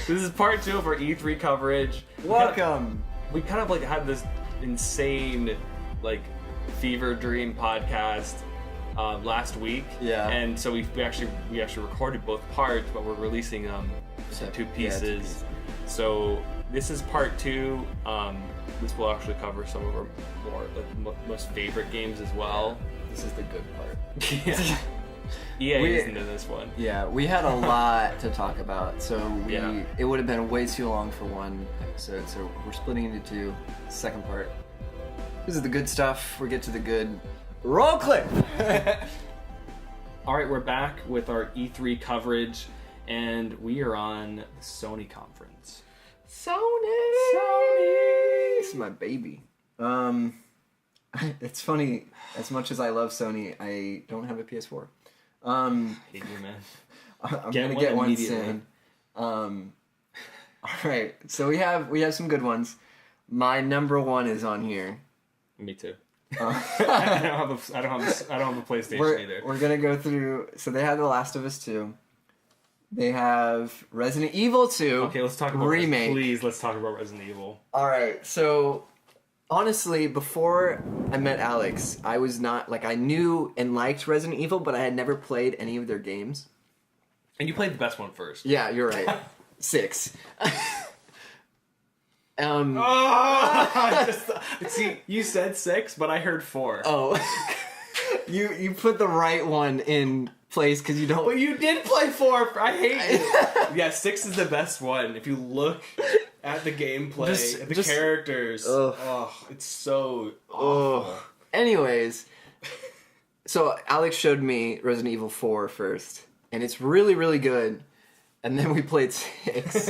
This is part 2 of our E3 coverage. Welcome. We kind of like had this insane like fever dream podcast last week. Yeah. And so we actually recorded both parts, but we're releasing them in two pieces. So this is part 2. This will actually cover some of our more most favorite games as well. This is the good part. Yeah. EA isn't in this one. Yeah, we had a lot to talk about, so Yeah. it would have been way too long for one episode, so we're splitting into 2. Second part. This is the good stuff. We get to the good. Roll clip! All right, we're back with our E3 coverage, and we are on the Sony conference. Sony! This is my baby. It's funny, as much as I love Sony, I don't have a PS4. I hate you, man. I'm gonna get one soon. Alright, so we have some good ones. My number 1 is on here. Me too. I don't have a PlayStation either. We're gonna go through. So they have The Last of Us 2. They have Resident Evil 2. Okay, let's talk about remake. Please, let's talk about Resident Evil. All right. So honestly, before I met Alex, I was not like I knew and liked Resident Evil, but I had never played any of their games. And you played the best one first. Yeah, you're right. 6. See, you said 6, but I heard 4. Oh, you put the right one in place because you don't. But you did play 4. I hate you. Yeah, 6 is the best one. If you look at the gameplay, at the characters, it's so awful. Anyways, so Alex showed me Resident Evil 4 first, and it's really, really good. And then we played 6.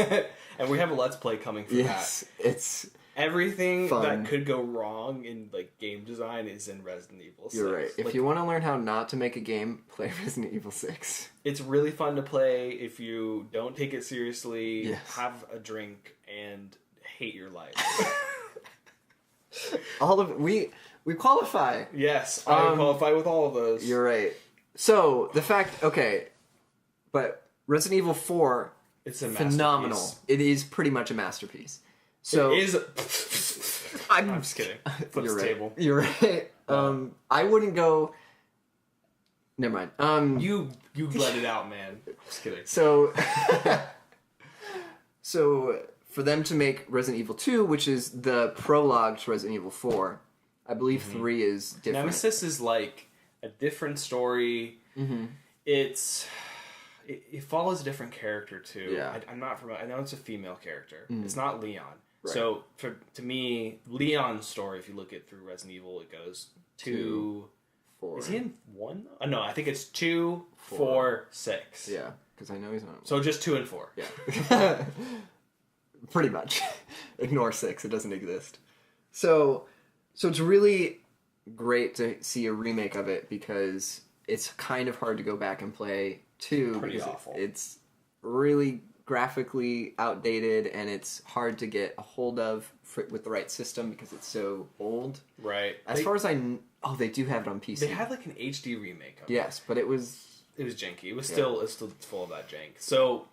And we have a Let's Play coming for that. It's everything fun. that could go wrong in like game design is in Resident Evil 6. You're right. If you want to learn how not to make a game, play Resident Evil 6. It's really fun to play if you don't take it seriously, Yes. have a drink, and hate your life. All of we qualify. Yes, I qualify with all of those. You're right. So the fact, but Resident Evil 4, It's a phenomenal. masterpiece. It is pretty much a masterpiece. So It is. I'm just kidding. Flips you're right. table. You're right. I wouldn't go. Never mind. You let it out, man. Just kidding. So, so for them to make Resident Evil 2, which is the prologue to Resident Evil 4, I believe 3 is different. Nemesis is like a different story. Mm-hmm. It follows a different character too. Yeah. I'm not from. I know it's a female character. It's not Leon. Right. So to me, Leon's story, if you look at through Resident Evil, it goes 2, 4. Is he in 1? No, I think it's 2, 4. 4, 6. Yeah, because I know he's not. So just 2 and 4. Yeah. Pretty much. Ignore 6. It doesn't exist. So it's really great to see a remake of it because it's kind of hard to go back and play 2. Pretty because awful. It's really graphically outdated and it's hard to get a hold of with the right system because it's so old. Right. As far as they do have it on PC. They had like an HD remake of it. Yes, but it was janky. It was still full of that jank. So,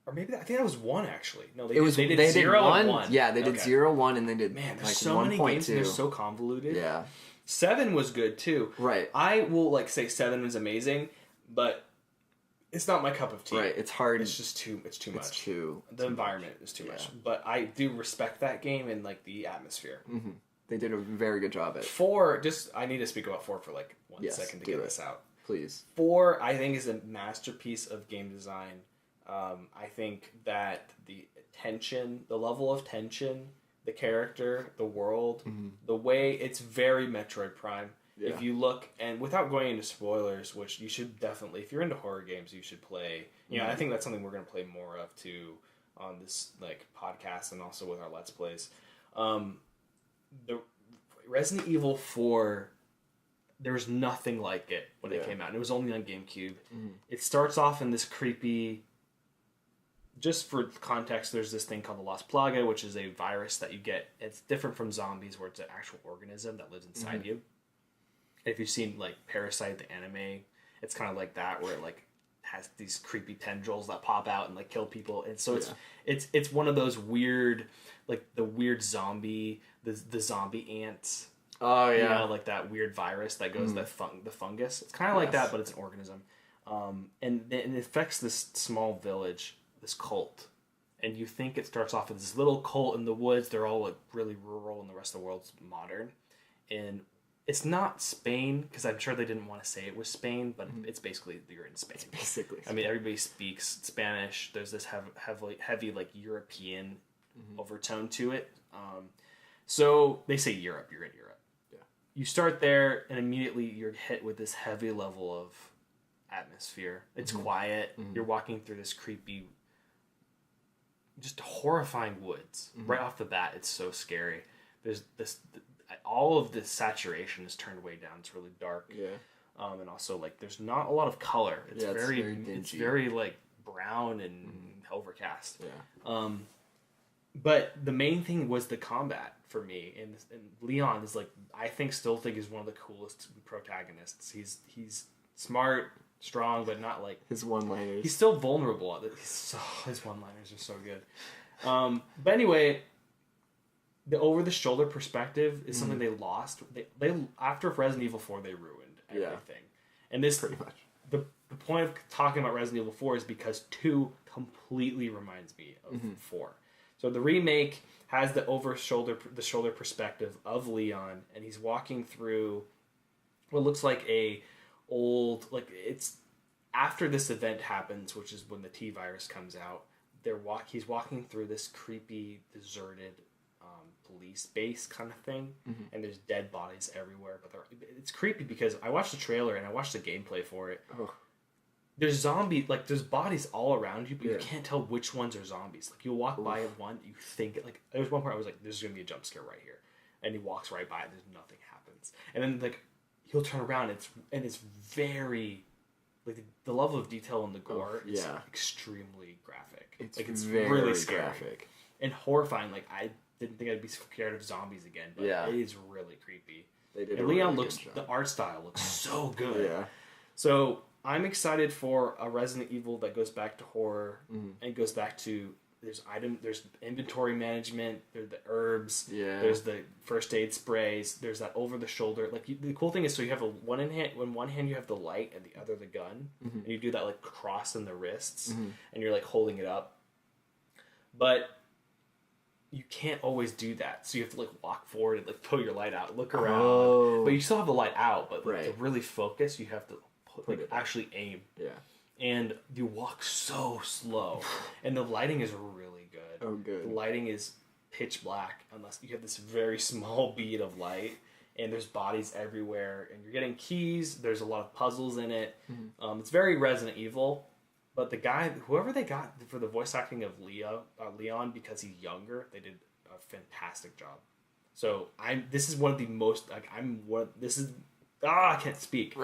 or maybe I think that was 1 actually. No, they did 0 and 1. Yeah, they did 0, 1, and they did Man, there's like so many 1.2. games and they're so convoluted. Yeah. 7 was good too. Right. I will say 7 was amazing, but it's not my cup of tea. Right. It's hard. It's just too much. The environment is too much. But I do respect that game and like the atmosphere. Mm-hmm. They did a very good job at it. 4, I need to speak about 4 for like 1 second to get this out. Please. 4, I think, is a masterpiece of game design. I think that the tension, the level of tension, the character, the world, the way it's very Metroid Prime. Yeah. If you look, and without going into spoilers, which you should definitely, if you're into horror games, you should play. You know, I think that's something we're going to play more of too on this like podcast and also with our Let's Plays. The Resident Evil 4, there was nothing like it when it came out. And it was only on GameCube. It starts off in this creepy. Just for context, there's this thing called the Las Plaga, which is a virus that you get. It's different from zombies, where it's an actual organism that lives inside you. If you've seen like Parasite, the anime, it's kind of like that, where it like has these creepy tendrils that pop out and like kill people, and so it's one of those weird, like the weird zombie, the zombie ants. Oh yeah, you know, like that weird virus that goes the fungus. It's kind of like that, but it's an organism, and it affects this small village, this cult. And you think it starts off with this little cult in the woods. They're all like really rural, and the rest of the world's modern. And it's not Spain, because I'm sure they didn't want to say it was Spain, but it's basically you're in Spain. It's basically Spain. I mean, everybody speaks Spanish. There's this heavy like European overtone to it. So they say Europe. You're in Europe. Yeah. You start there, and immediately you're hit with this heavy level of atmosphere. It's quiet. You're walking through this creepy, just horrifying woods right off the bat. It's so scary. There's all of the saturation is turned way down. It's really dark. And also like there's not a lot of color. It's very dingy. It's very like brown and overcast. But the main thing was the combat for me, and Leon is like, I still think is one of the coolest protagonists. He's smart, strong, but not like his one-liners. He's still vulnerable. His one-liners are so good. But anyway, the over-the-shoulder perspective is something they lost. They after Resident Evil 4, they ruined everything. And this pretty much the point of talking about Resident Evil 4 is because 2 completely reminds me of 4. So the remake has the shoulder perspective of Leon, and he's walking through what looks like a old, like it's after this event happens, which is when the T virus comes out. He's walking through this creepy, deserted police base kind of thing, and there's dead bodies everywhere. But it's creepy because I watched the trailer and I watched the gameplay for it. There's there's bodies all around you, but you can't tell which ones are zombies. Like you'll walk by one, you think like there's one point I was like, "There's gonna be a jump scare right here," and he walks right by, and there's nothing happens, and then like he'll turn around, it's very like the level of detail in the gore is extremely graphic. It's very really scary. Graphic and horrifying. Like I didn't think I'd be scared of zombies again, but it is really creepy. They did. And Leon the art style looks so good. So I'm excited for a Resident Evil that goes back to horror and goes back to there's inventory management, there's the herbs, there's the first aid sprays, there's that over the shoulder. Like the cool thing is, so you have in one hand you have the light and the other the gun, and you do that like cross in the wrists, and you're like holding it up, but you can't always do that. So you have to like walk forward and like pull your light out, look around, but you still have the light out, but like, to really focus, you have to actually aim. And you walk so slow, and the lighting is really good. The lighting is pitch black unless you have this very small bead of light, and there's bodies everywhere, and you're getting keys. There's a lot of puzzles in it. It's very Resident Evil, but whoever they got for the voice acting of Leon, because he's younger, they did a fantastic job. So this is one of the most I can't speak.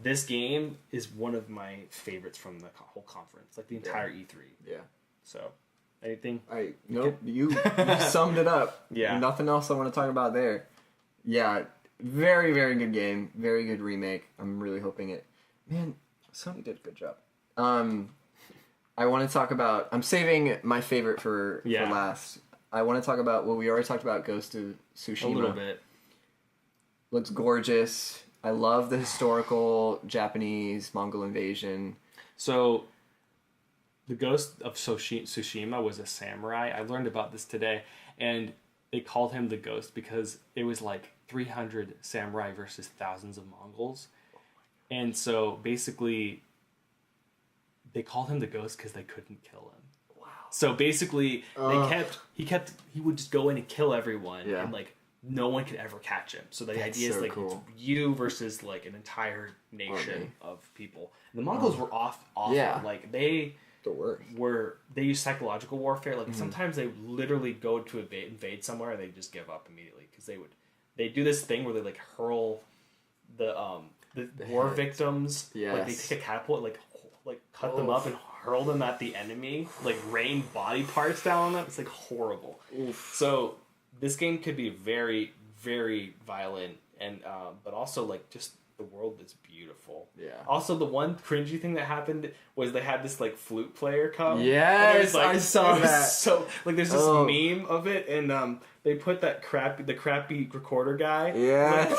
This game is one of my favorites from the whole conference, like the entire E3. So, anything? Nope. You summed it up. Nothing else I want to talk about there. Very, very good game. Very good remake. I'm really hoping it. Man, Sony did a good job. I want to talk about. I'm saving my favorite for last. I want to talk about. Well, we already talked about Ghost of Tsushima. A little bit. Looks gorgeous. I love the historical Japanese Mongol invasion. So, the Ghost of Tsushima was a samurai. I learned about this today, and they called him the Ghost because it was like 300 samurai versus thousands of Mongols. And so, basically, they called him the Ghost because they couldn't kill him. Wow. So, basically, he would just go in and kill everyone, and like, no one could ever catch him. So the idea is like cool. It's you versus like an entire nation of people. And the Mongols were awful. Like they used psychological warfare. Like sometimes they literally go to invade somewhere and they just give up immediately because they do this thing where they like hurl the war victims. Like they take a catapult like cut them up and hurl them at the enemy. Like rain body parts down on them. It's like horrible. So this game could be very, very violent, and but also like just the world is beautiful. Yeah. Also, the one cringy thing that happened was they had this like flute player come. Yes, I saw that. So like, there's this meme of it, and they put the crappy recorder guy. Yes.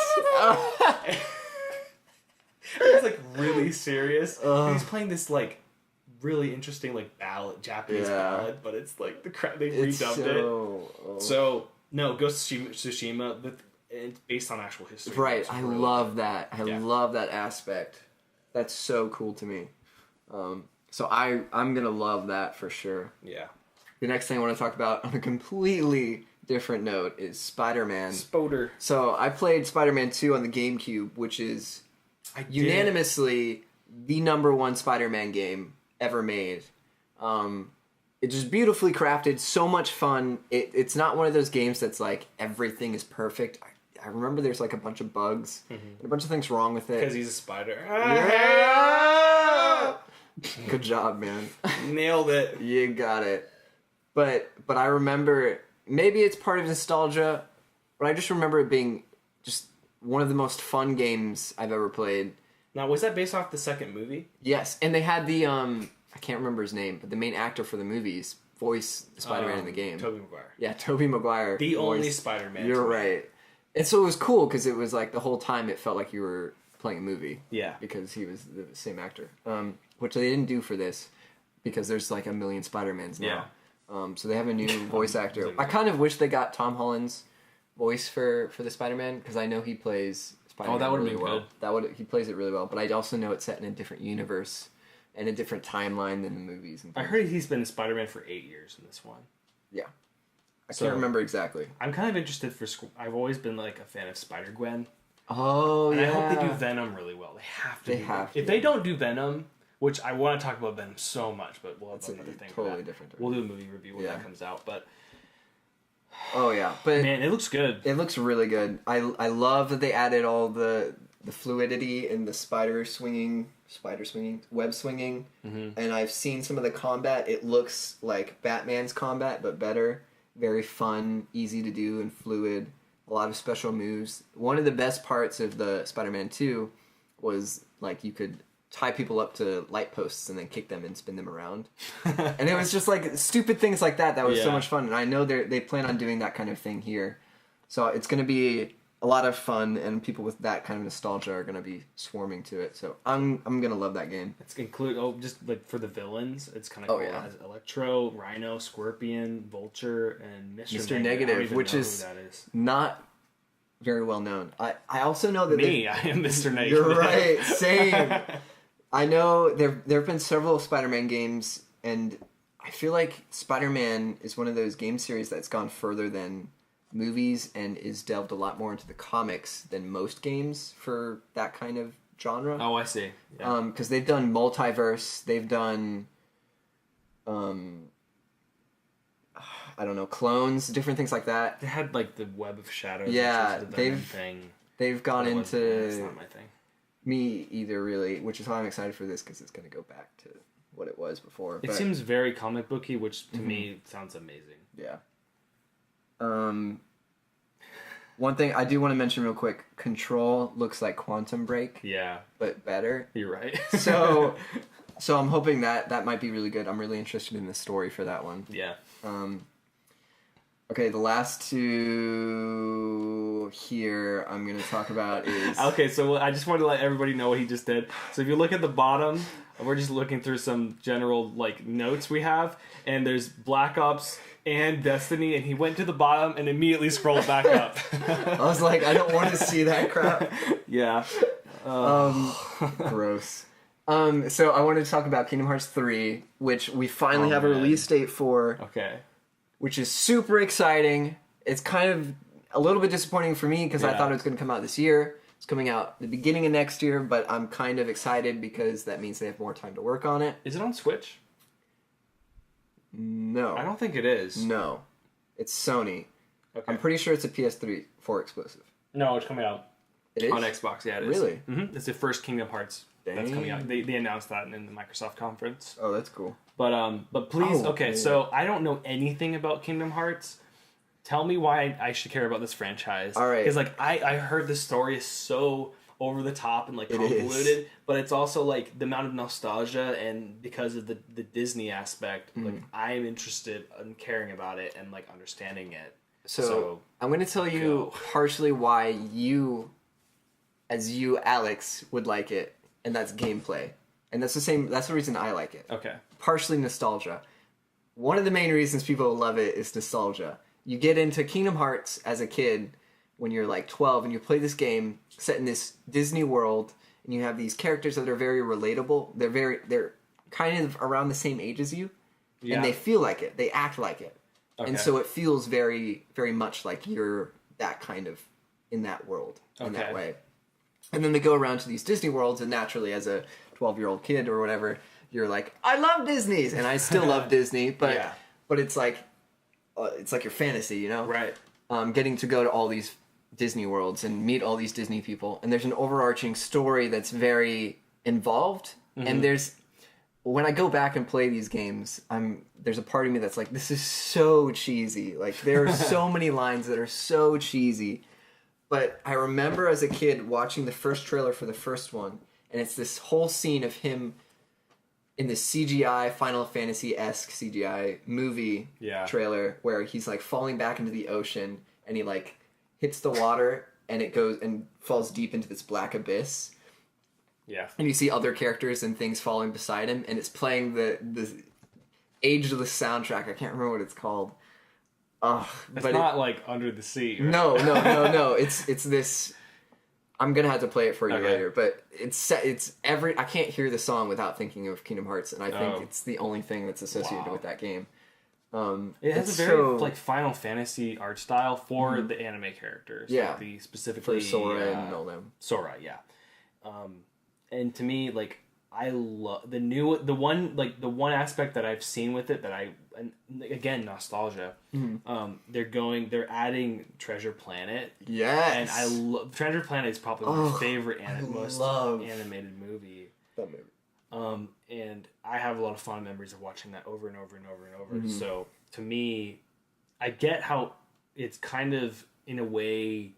He's like really serious. He's playing this like really interesting like ballad, Japanese ballad, but it's like they redubbed it. So no, Ghost of Tsushima, it's based on actual history. Right, I love that. I love that aspect. That's so cool to me. So I'm gonna love that for sure. Yeah. The next thing I want to talk about on a completely different note is Spider-Man. Spoder. So I played Spider-Man 2 on the GameCube, which is unanimously the #1 Spider-Man game ever made. It's just beautifully crafted, so much fun. It's not one of those games that's like everything is perfect. I remember there's like a bunch of bugs and a bunch of things wrong with it. Because he's a spider. Yeah! Good job, man. Nailed it. You got it. But I remember, maybe it's part of nostalgia, but I just remember it being just one of the most fun games I've ever played. Now, was that based off the second movie? Yes, and they had the, I can't remember his name, but the main actor for the movies voiced Spider-Man in the game. Tobey Maguire. Yeah, Tobey Maguire. The only Spider-Man. You're right. And so it was cool, because it was like the whole time it felt like you were playing a movie. Yeah. Because he was the same actor. Which they didn't do for this, because there's like a million Spider-Mans now. Yeah. So they have a new voice actor. I kind of wish they got Tom Holland's voice for the Spider-Man, because I know he plays Spider-Man that would really have been well. good. He plays it really well, but I also know it's set in a different universe and a different timeline than the movies. And I heard he's been Spider-Man for 8 years in this one. Yeah. I can't remember exactly. I'm kind of interested I've always been like a fan of Spider-Gwen. Oh, and yeah. I hope they do Venom really well. They have to. If to. they don't do Venom, which I want to talk about Venom so much, but we'll have It's another thing. Totally different. We'll do a movie review when that comes out. But oh yeah, but man, it looks good. It looks really good. I love that they added all the fluidity in the spider swinging, web swinging, and I've seen some of the combat. It looks like Batman's combat, but better. Very fun, easy to do, and fluid. A lot of special moves. One of the best parts of the Spider-Man 2 was like you could tie people up to light posts and then kick them and spin them around. And it was just like stupid things like that was so much fun. And I know they plan on doing that kind of thing here. So it's going to be a lot of fun, and people with that kind of nostalgia are going to be swarming to it. So I'm going to love that game. It's just like for the villains, it's kind of cool. Yeah. It has Electro, Rhino, Scorpion, Vulture, and Mr. Negative, which is not very well known. I also know that I am Mr. Negative. You're right, same. I know there have been several Spider-Man games, and I feel like Spider-Man is one of those game series that's gone further than movies and is delved a lot more into the comics than most games for that kind of genre. Oh, I see. Yeah. Because they've done multiverse, they've done, I don't know, clones, different things like that. They had like the Web of Shadows. Yeah, which is the they've gone into. It's not my thing. Me either, really, which is why I'm excited for this, because it's going to go back to what it was before. It seems very comic booky, which to me sounds amazing. Yeah. One thing I do want to mention real quick: Control looks like Quantum Break. Yeah, but better. You're right. so I'm hoping that might be really good. I'm really interested in the story for that one. Yeah. Okay, the last two here I'm going to talk about is... Okay, so I just wanted to let everybody know what he just did. So if you look at the bottom, we're just looking through some general like notes we have, and there's Black Ops and Destiny, and he went to the bottom and immediately scrolled back up. I was like, I don't want to see that crap. Yeah. Gross. So I wanted to talk about Kingdom Hearts 3, which we finally have a release date for. Okay. Which is super exciting. It's kind of a little bit disappointing for me because I thought it was going to come out this year. It's coming out the beginning of next year, but I'm kind of excited because that means they have more time to work on it. Is it on Switch? No. I don't think it is. No. It's Sony. Okay. I'm pretty sure it's a PS3 4 exclusive. No, it's coming out. It is? On Xbox, yeah, it is. Really? Mm-hmm. It's the first Kingdom Hearts that's coming out. They announced that in the Microsoft conference. Oh, that's cool. But please, yeah. So I don't know anything about Kingdom Hearts. Tell me why I should care about this franchise. All right. Because like I heard the story is so over the top and like It convoluted, is. but it's also like the amount of nostalgia and because of the Disney aspect, like I'm interested in caring about it and like understanding it. So I'm going to tell you partially why you, Alex, would like it, and that's gameplay. And that's the reason I like it. Okay. Partially nostalgia. One of the main reasons people love it is nostalgia. You get into Kingdom Hearts as a kid when you're like 12 and you play this game set in this Disney world and you have these characters that are very relatable. They're kind of around the same age as you. Yeah. And they feel like it. They act like it. Okay. And so it feels very, very much like you're that kind of in that world in that way. And then they go around to these Disney worlds, and naturally, as a 12-year-old kid or whatever, you're like, I love Disney's, and I still love Disney, but it's like your fantasy, you know? Right. Getting to go to all these Disney worlds and meet all these Disney people, and there's an overarching story that's very involved, and when I go back and play these games, there's a part of me that's like, this is so cheesy. Like, there are so many lines that are so cheesy. But I remember as a kid watching the first trailer for the first one, and it's this whole scene of him in this CGI, Final Fantasy-esque CGI movie trailer, where he's like falling back into the ocean, and he like hits the water, and it goes and falls deep into this black abyss. Yeah. And you see other characters and things falling beside him, and it's playing the ageless soundtrack. I can't remember what it's called. It's not like Under the Sea. Right? No. It's this. I'm gonna have to play it for you later, but I can't hear the song without thinking of Kingdom Hearts, and I think it's the only thing that's associated with that game. It has a very like Final Fantasy art style for the anime characters. Yeah, like the specifically for Sora and all them. Sora, yeah. And to me, like, I love the one aspect that I've seen with it and again, nostalgia. They're adding Treasure Planet. Yes. And I love Treasure Planet is probably my favorite most animated movie. That movie. And I have a lot of fond memories of watching that over and over and over and over. So to me, I get how it's kind of in a way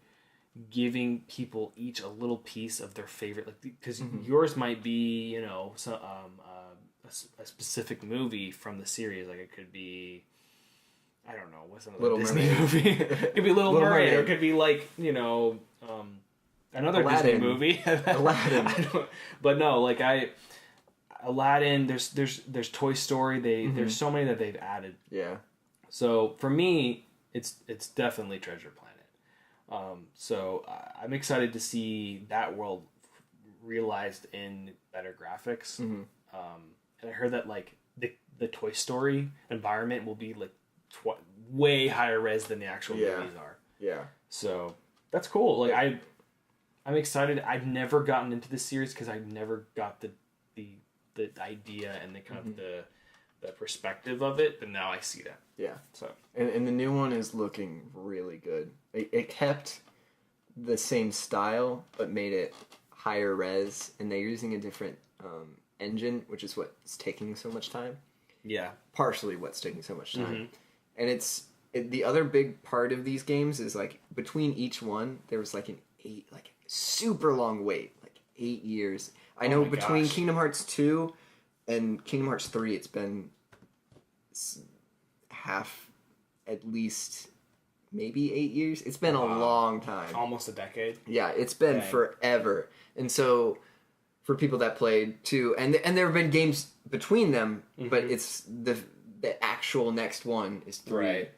giving people each a little piece of their favorite, like, because yours might be, you know, a specific movie from the series. Like, it could be, I don't know, what's another Disney movie? It could be Little Mermaid, or it could be like, you know, another Aladdin. Disney movie. Aladdin. But no, like Aladdin. There's Toy Story. There's so many that they've added. Yeah. So for me, it's definitely Treasure Planet. So I'm excited to see that world realized in better graphics. And I heard that like the Toy Story environment will be like way higher res than the actual movies are. Yeah. So that's cool. Like I'm excited. I've never gotten into this series because I never got the idea and the kind of the perspective of it, but now I see that. Yeah. So and the new one is looking really good. It kept the same style but made it higher res, and they're using a different engine, which is what's taking so much time. Yeah. Partially what's taking so much time. And the other big part of these games is like between each one there was like super long wait, like 8 years. I know between Kingdom Hearts 2 and Kingdom Hearts 3 it's been at least maybe 8 years. It's been a long time. Almost a decade. Yeah, it's been forever. And so for people that played 2, and there have been games between them, but it's the actual next one is 3. Right.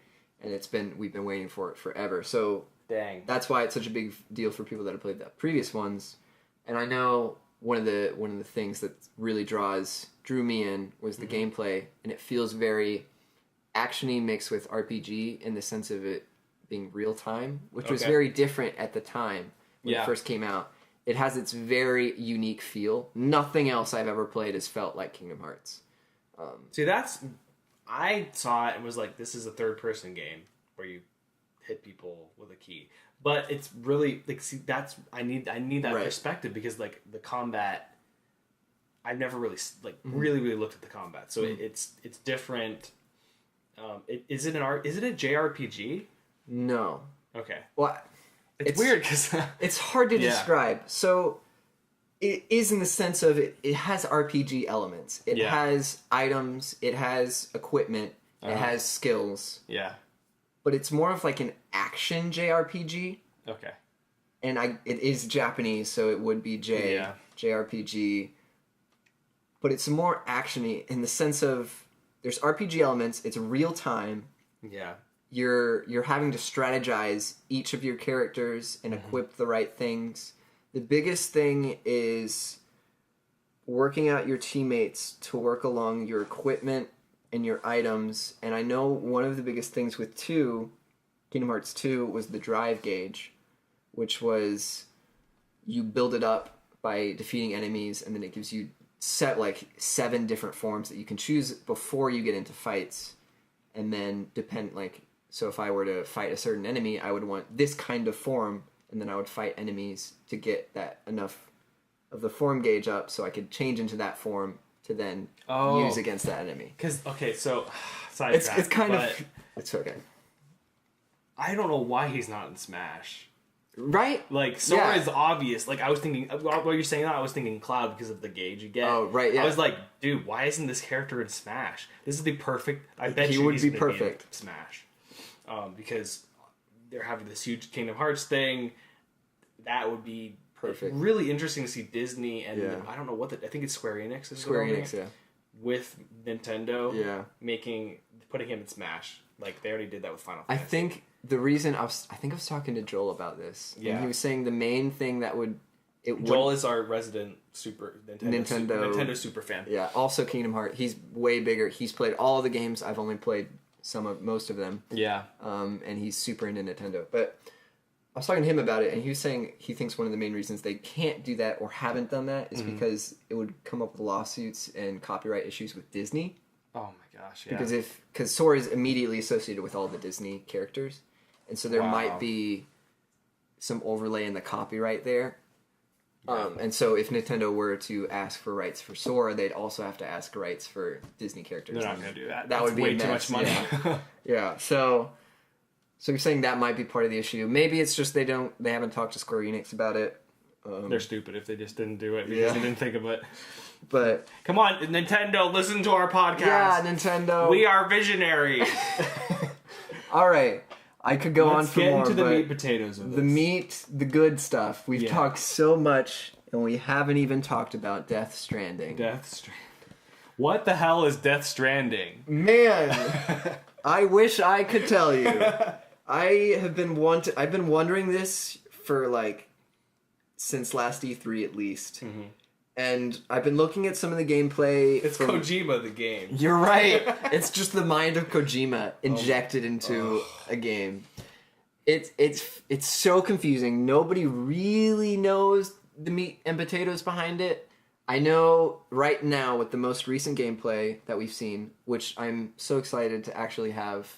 And we've been waiting for it forever. So that's why it's such a big deal for people that have played the previous ones. And I know one of the things that really drew me in was the gameplay, and it feels very action-y mixed with RPG in the sense of it being real time, which was very different at the time when it first came out. It has its very unique feel. Nothing else I've ever played has felt like Kingdom Hearts. I saw it and was like, this is a third-person game where you hit people with a key. But it's really like, see, I need that perspective, because like the combat, I've never really like really looked at the combat, so it's different. Is it a JRPG? No. Okay. Well, It's weird because it's hard to describe. So it is in the sense of it has RPG elements. It has items. It has equipment. It has skills. Yeah. But it's more of like an action JRPG. Okay. And it is Japanese, so it would be JRPG. But it's more actiony in the sense of there's RPG elements. It's real time. Yeah. You're having to strategize each of your characters and equip the right things. The biggest thing is working out your teammates to work along your equipment and your items. And I know one of the biggest things with Kingdom Hearts 2 was the drive gauge, which was you build it up by defeating enemies, and then it gives you 7 different forms that you can choose before you get into fights. And then so if I were to fight a certain enemy, I would want this kind of form, and then I would fight enemies to get that enough of the form gauge up so I could change into that form to then use against that enemy. So it's kind of... It's okay. I don't know why he's not in Smash. Right? Like, Sora is obvious. Like, I was thinking... While you're saying that, I was thinking Cloud because of the gauge you get. Oh, right, yeah. I was like, dude, why isn't this character in Smash? This is the perfect... I bet he you would he's be gonna perfect. Be in Smash. Because they're having this huge Kingdom Hearts thing. That would be perfect. Really interesting to see Disney and I don't know what I think it's Square Enix. Square Enix, with Nintendo, putting him in Smash. Like they already did that with Final Fantasy. I think the reason I was talking to Joel about this. Yeah, and he was saying the main thing that Joel is our resident Nintendo super fan. Yeah, also Kingdom Hearts. He's way bigger. He's played all the games. I've only played most of them. Yeah. And he's super into Nintendo. But I was talking to him about it, and he was saying he thinks one of the main reasons they can't do that or haven't done that is because it would come up with lawsuits and copyright issues with Disney. Oh my gosh, yeah. Because Sora is immediately associated with all the Disney characters, and so there might be some overlay in the copyright there. And so if Nintendo were to ask for rights for Sora, they'd also have to ask rights for Disney characters. They're not going to do that. That would be way too much money. Yeah. So you're saying that might be part of the issue. Maybe it's just they haven't talked to Square Enix about it. They're stupid if they just didn't do it because they didn't think of it. But come on, Nintendo, listen to our podcast. Yeah, Nintendo. We are visionaries. All right. I could go on for more. Let's get into the meat potatoes of this. The good stuff. We've talked so much, and we haven't even talked about Death Stranding. What the hell is Death Stranding? Man, I wish I could tell you. I've been wondering this for since last E3 at least. Mm-hmm. And I've been looking at some of the gameplay. It's Kojima, the game. You're right. It's just the mind of Kojima injected into a game. It's so confusing. Nobody really knows the meat and potatoes behind it. I know right now with the most recent gameplay that we've seen, which I'm so excited to actually have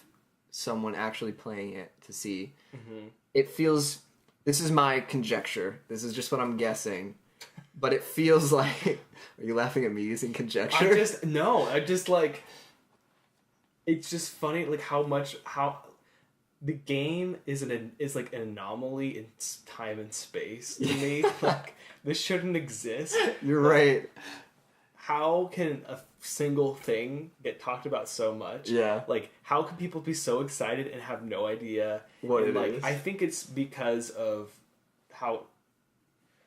someone actually playing it to see. Mm-hmm. It feels... This is my conjecture. This is just what I'm guessing. But it feels like... Are you laughing at me using conjecture? It's just funny, how the game is like an anomaly in time and space to me. This shouldn't exist. You're right. How can a single thing get talked about so much? Yeah. How can people be so excited and have no idea what it is? I think it's because of how...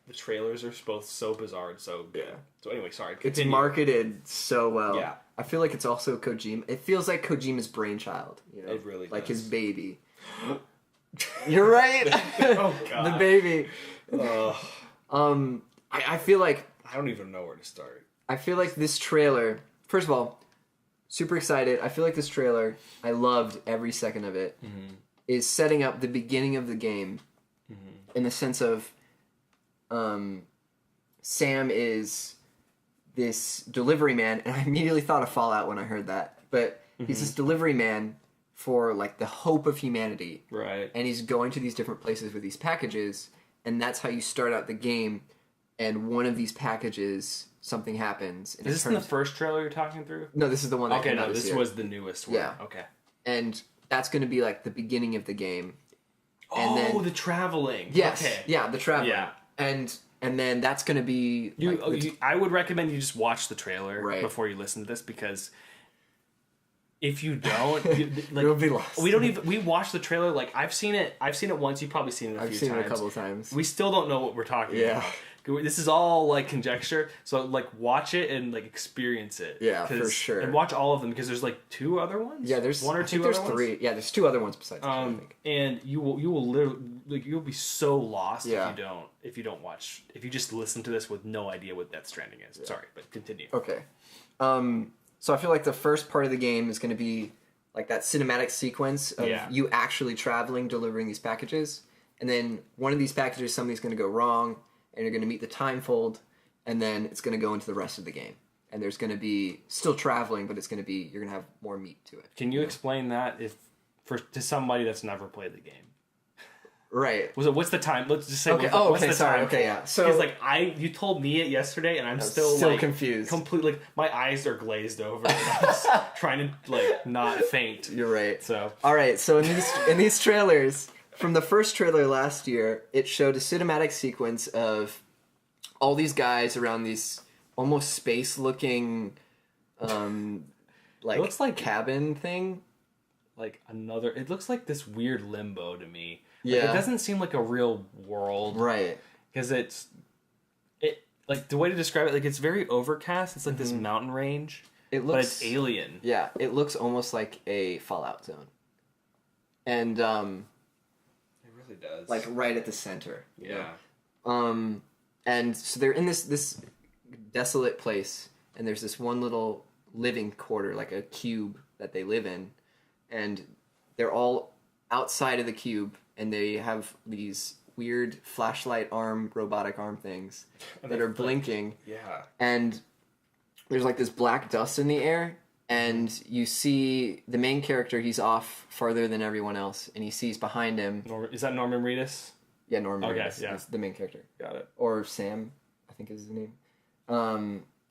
The trailers are both so bizarre and so good. Yeah. So anyway, sorry. Continue. It's marketed so well. Yeah. I feel like it's also Kojima. It feels like Kojima's brainchild. It really does. His baby. You're right. Oh God. The baby. I feel like... I don't even know where to start. I feel like this trailer... First of all, super excited. I feel like this trailer, I loved every second of it, is setting up the beginning of the game in the sense of... Sam is this delivery man, and I immediately thought of Fallout when I heard that. But he's this delivery man for the hope of humanity, right? And he's going to these different places with these packages, and that's how you start out the game. And one of these packages, something happens. And is this in the first trailer you're talking through? No, this is the one. That came out this year. Was the newest one. Yeah. Okay. And that's going to be the beginning of the game. And then, the traveling. Yes. Okay. Yeah, the traveling. Yeah. And then that's going to be... I would recommend you just watch the trailer Right. before you listen to this, because if you don't... You'll be lost. We watched the trailer, like, I've seen it once, you've probably seen it a few times. I've seen it a couple of times. We still don't know what we're talking about. This is all, like, conjecture, so, like, watch it and, like, experience it. Yeah, for sure. And watch all of them, because there's, like, 2 other ones? Yeah, there's one or I two think other there's 3. ones? Yeah, there's 2 other ones besides this one, I think. And you will literally, like, you'll be so lost Yeah. if you just listen to this with no idea what Death Stranding is. Yeah. Sorry, but continue. Okay. So I feel like the first part of the game is going to be like that cinematic sequence of you actually traveling, delivering these packages. And then one of these packages, something's going to go wrong, and you're going to meet the time fold, and then it's going to go into the rest of the game. And there's going to be still traveling, but you're going to have more meat to it. Can you explain that to somebody that's never played the game? Right. What's the time? Let's just say. Okay. What's the sorry. time? Okay. Yeah. So because you told me it yesterday, and I'm still like, confused. Completely, like, my eyes are glazed over. And I'm just trying to like not faint. You're right. So all right. So in these trailers, from the first trailer last year, it showed a cinematic sequence of all these guys around these almost space-looking, like, it looks like cabin thing. It looks like this weird limbo to me. Yeah. It doesn't seem like a real world. Right. Because like, the way to describe it, like, it's very overcast. It's like this mountain range. But it's alien. Yeah. It looks almost like a Fallout zone. And, it really does. like, right at the center. Yeah. And so they're in this desolate place, and there's this one little living quarter, like a cube that they live in, and they're all outside of the cube, and they have these weird robotic arm things that are blinking. Yeah. And there's like this black dust in the air, and you see the main character, he's off farther than everyone else, and he sees behind him... Is that Norman Reedus? Yeah, Norman Reedus. Yeah. Is the main character. Got it. Or Sam, I think is his name.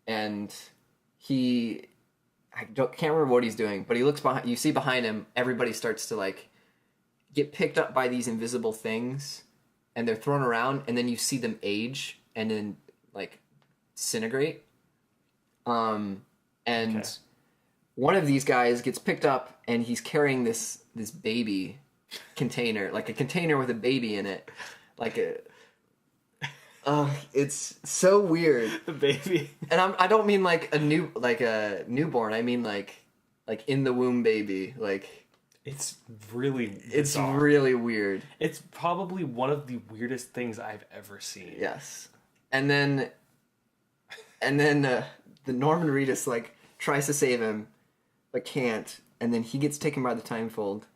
And can't remember what he's doing, but he looks behind. You see behind him, everybody starts to like get picked up by these invisible things, and they're thrown around, and then you see them age and then like disintegrate. And one of these guys gets picked up, and he's carrying this baby container, like a container with a baby in it, like a... it's so weird. The baby. And I don't mean like a newborn. I mean like in the womb baby. Like, it's really bizarre. It's really weird. It's probably one of the weirdest things I've ever seen. Yes. And then the Norman Reedus like tries to save him, but can't. And then he gets taken by the time fold.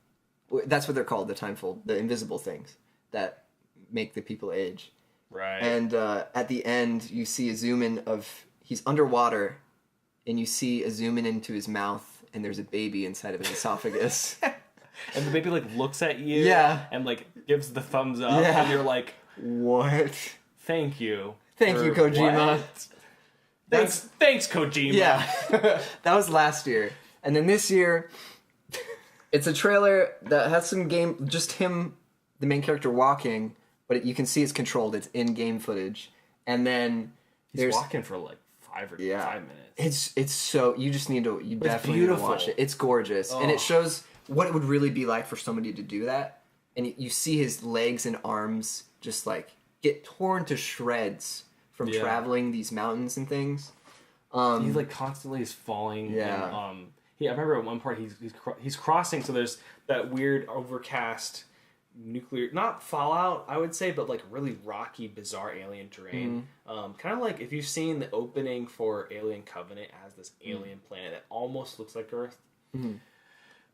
That's what they're called, the time fold, the invisible things that make the people age. Right. And at the end, you see a zoom in of... He's underwater, and you see a zoom in into his mouth, and there's a baby inside of his esophagus. And the baby, like, looks at you. Yeah. And, like, gives the thumbs up. Yeah. And you're like... What? Thank you. Thank you, Kojima. Thanks, Kojima. Yeah. That was last year. And then this year... It's a trailer that has some just him, the main character, walking, but you can see it's controlled. It's in-game footage. And then he's walking for like 5 minutes. It's so... You just need to... You definitely need to watch it. It's gorgeous. Oh. And it shows what it would really be like for somebody to do that. And you see his legs and arms just like get torn to shreds from traveling these mountains and things. He like constantly is falling. Yeah. And, I remember at one part he's crossing, so there's that weird overcast nuclear, not Fallout I would say, but like really rocky, bizarre alien terrain. Kind of like if you've seen the opening for Alien Covenant as this alien planet that almost looks like Earth.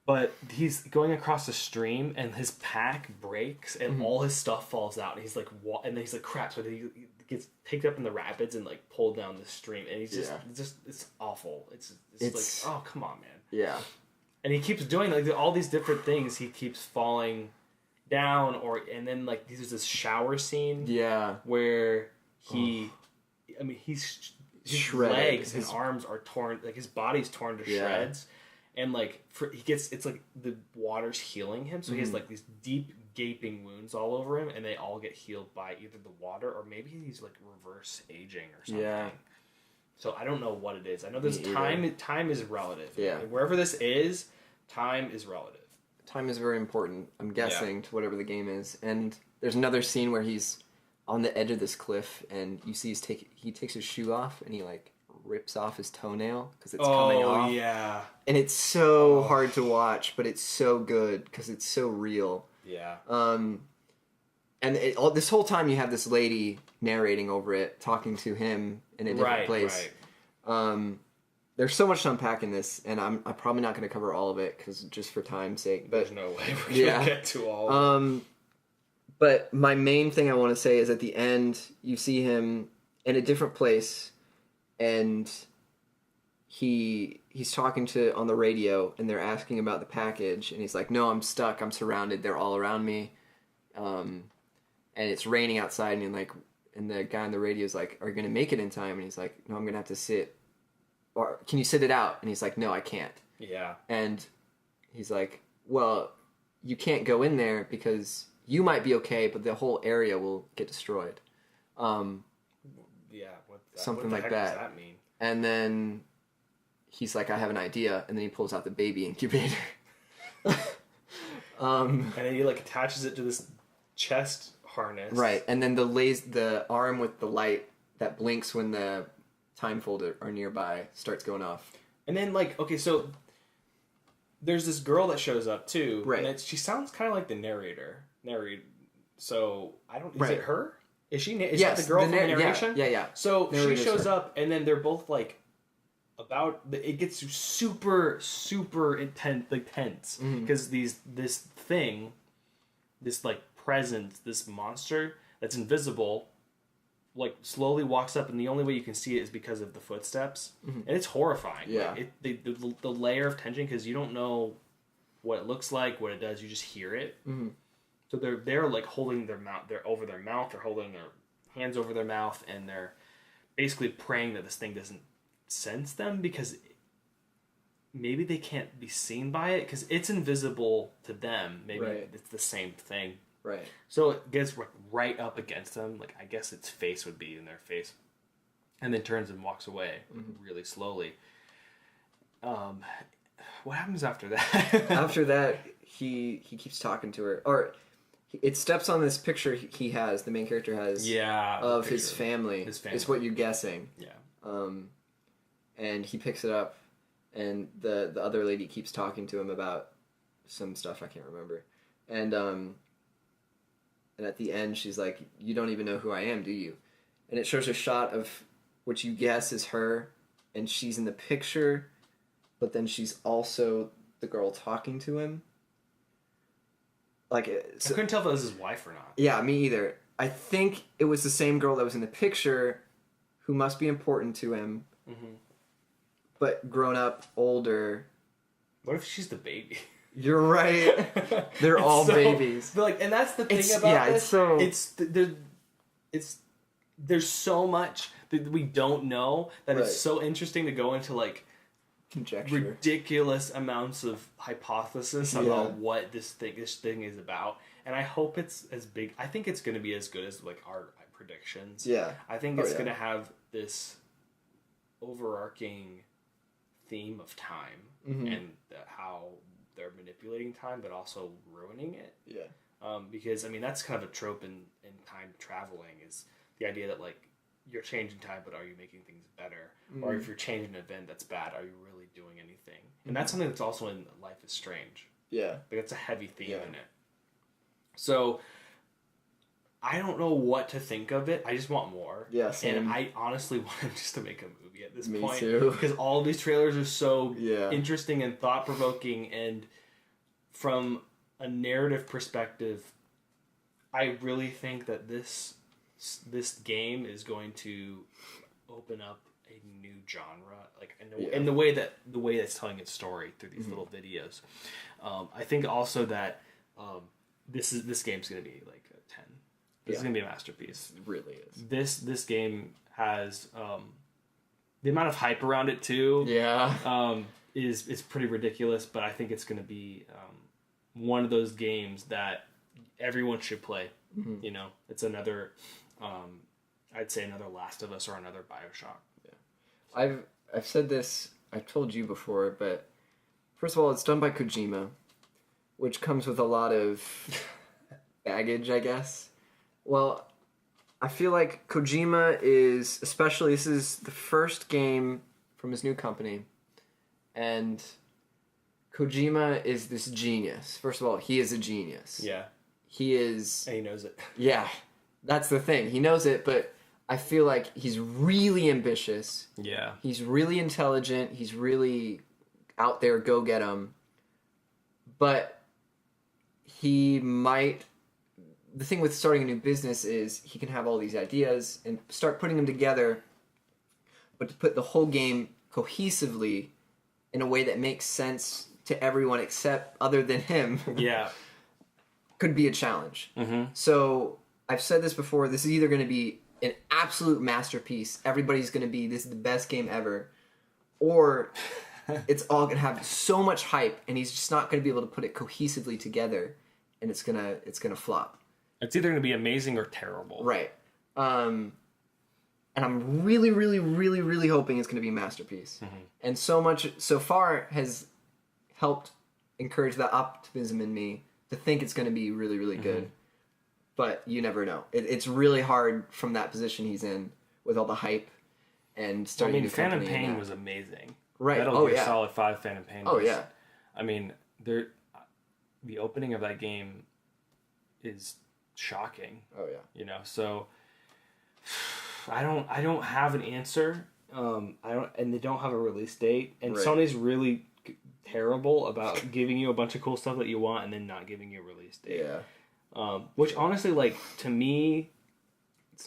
But he's going across a stream, and his pack breaks, and all his stuff falls out, and he's like, and then he's like, crap, so he gets picked up in the rapids and like pulled down the stream, and he's just it's awful. It's like, oh, come on, man. Yeah. And he keeps doing like all these different things. He keeps falling down, and then like there's this shower scene. Yeah. Where his shredded. legs and arms are torn, like his body's torn to shreds. and like it's like the water's healing him, so he has like these deep gaping wounds all over him, and they all get healed by either the water or maybe he's like reverse aging or something. Yeah. So I don't know what it is. I know there's time. Time is relative. Yeah. Like wherever this is, time is relative. Time is very important, I'm guessing, to whatever the game is. And there's another scene where he's on the edge of this cliff, and you see he takes his shoe off, and he like rips off his townnail because it's coming off. Oh yeah. And it's so hard to watch, but it's so good because it's so real. Yeah. And this whole time you have this lady narrating over it, talking to him in a different place. Right. There's so much to unpack in this, and I'm probably not going to cover all of it because just for time's sake. But there's no way we're going to get to all of it. But my main thing I want to say is at the end, you see him in a different place, and he's talking on the radio, and they're asking about the package, and he's like, "No, I'm stuck. I'm surrounded. They're all around me." And it's raining outside, and the guy on the radio is like, "Are you going to make it in time?" And he's like, "No, I'm going to have to sit. Or can you sit it out?" And he's like, "No, I can't." Yeah. And he's like, "Well, you can't go in there because you might be okay, but the whole area will get destroyed." Yeah. Something what like the that. Does that mean? And then he's like, "I have an idea," and then he pulls out the baby incubator. And then he like attaches it to this chest harness. Right, and then the arm with the light that blinks when the time folder are nearby starts going off. And then so there's this girl that shows up too. Right. And she sounds kind of like the narrator. So I don't. Is it her? Is she? Is that the girl from the narration? Yeah. So she shows up, and then they're both like it gets super intense, tense because this thing, this like presence, this monster that's invisible, like slowly walks up, and the only way you can see it is because of the footsteps, and it's horrifying. Yeah, like, the layer of tension because you don't know what it looks like, what it does. You just hear it. Mm-hmm. So they're like holding their mouth, they're over their mouth, they're holding their hands over their mouth, and they're basically praying that this thing doesn't sense them because maybe they can't be seen by it because it's invisible to them. Maybe it's the same thing. Right. So it gets right up against them. Like I guess its face would be in their face, and then turns and walks away really slowly. What happens after that? After that, he keeps talking to her, or it steps on this picture he has. The main character has. Yeah. Of his family. His family. Is what you're guessing. Yeah. And he picks it up, and the other lady keeps talking to him about some stuff I can't remember, and at the end she's like, "You don't even know who I am, do you?" And it shows a shot of what you guess is her, and she's in the picture, but then she's also the girl talking to him. Like I couldn't tell if it was his wife or not. Yeah, me either. I think it was the same girl that was in the picture, who must be important to him. Mm-hmm. But grown up, older. What if she's the baby? You're right. They're all babies. But and that's the thing about this. There's so much that we don't know that it's so interesting to go into conjecture, ridiculous amounts of hypothesis about what this thing is about. And I hope it's as big. I think it's going to be as good as our predictions. Yeah, I think it's going to have this overarching theme of time and how they're manipulating time, but also ruining it. Yeah. Because that's kind of a trope in time traveling is the idea that you're changing time, but are you making things better? Or if you're changing an event that's bad, are you really doing anything? And that's something that's also in Life is Strange. Yeah. It's a heavy theme in it. So I don't know what to think of it. I just want more. Yeah, same. And I honestly want him just to make a movie at this point. Me too. Because all of these trailers are so interesting and thought-provoking. And from a narrative perspective, I really think that this game is going to open up a new genre, in the way that it's telling its story through these little videos. I think also that this game's going to be like a 10. This is going to be a masterpiece. It really is. This game has the amount of hype around it too. Yeah. is pretty ridiculous, but I think it's going to be one of those games that everyone should play. You know, it's another, I'd say another Last of Us or another BioShock. Yeah. I've said this, I've told you before, but first of all, it's done by Kojima, which comes with a lot of baggage, I guess. Well, I feel like Kojima is, especially, this is the first game from his new company, and Kojima is this genius. First of all, he is a genius. Yeah. He is... And he knows it. Yeah, that's the thing. He knows it, but I feel like he's really ambitious. Yeah. He's really intelligent. He's really out there, go get him. But he might... The thing with starting a new business is he can have all these ideas and start putting them together, but to put the whole game cohesively in a way that makes sense to everyone except other than him. Yeah. Could be a challenge. Mm-hmm. So I've said this before, this is either going to be an absolute masterpiece, everybody's going to be, this is the best game ever, or it's all going to have so much hype and he's just not going to be able to put it cohesively together, and it's going to flop. It's either going to be amazing or terrible. Right. And I'm really, really, really, really hoping it's going to be a masterpiece. Mm-hmm. And so much so far has helped encourage that optimism in me to think it's going to be really, really good. But you never know. It's really hard from that position he's in with all the hype and starting. Phantom Pain was amazing. Right. Metal Gear Solid 5 Phantom Pain. Oh yeah. I mean, the opening of that game is shocking. Oh yeah. You know, so I don't have an answer. And they don't have a release date. And right. Sony's really terrible about giving you a bunch of cool stuff that you want and then not giving you a release date. Yeah. Which honestly, like, to me,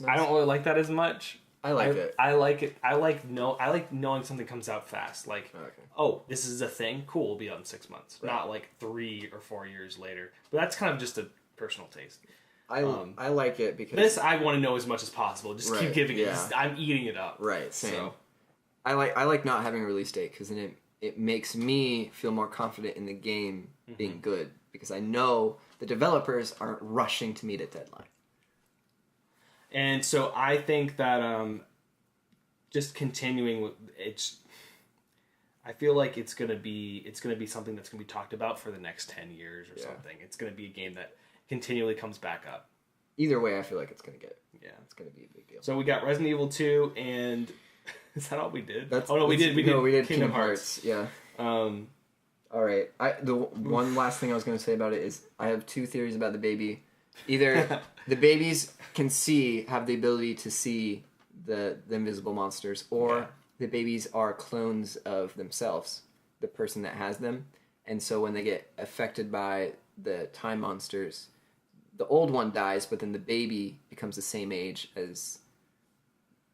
I don't really like that as much. I like it. I like it. I like knowing something comes out fast. Like, oh, this is a thing. Cool, it'll be out in 6 months, right. Not like 3 or 4 years later. But that's kind of just a personal taste. I like it because this I want to know as much as possible. Just right, keep giving it. yeah. I'm eating it up. Right. Same. So. I like not having a release date because then it makes me feel more confident in the game being good because I know the developers aren't rushing to meet a deadline. And so I think that just continuing with I feel like it's gonna be something that's gonna be talked about for the next 10 years or something. It's gonna be a game that continually comes back up. Either way, I feel like it's gonna it's gonna be a big deal. So we got Resident Evil 2 and is that all we did? We did Kingdom Hearts. Yeah. All right. The one last thing I was going to say about it is I have 2 theories about the baby. Either the babies have the ability to see the invisible monsters, or the babies are clones of themselves, the person that has them. And so when they get affected by the time monsters, the old one dies, but then the baby becomes the same age as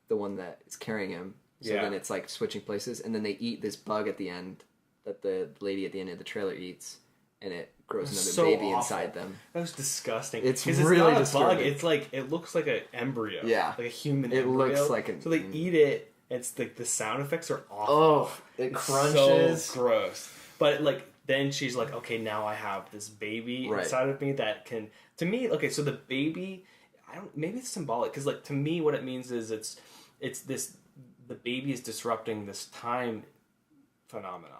the one that is carrying him. So then it's like switching places, and then they eat this bug at the end that the lady at the end of the trailer eats, and it grows another baby inside them. That was disgusting. It's really not a bug. It's like it looks like an embryo. Yeah, like a human. It embryo. looks like so they eat it. It's like the sound effects are awful. Oh, it crunches. So gross. But like then she's like, okay, now I have this baby inside of me that can. To me, okay, so the baby, maybe it's symbolic because like to me, what it means is it's this. The baby is disrupting this time phenomenon.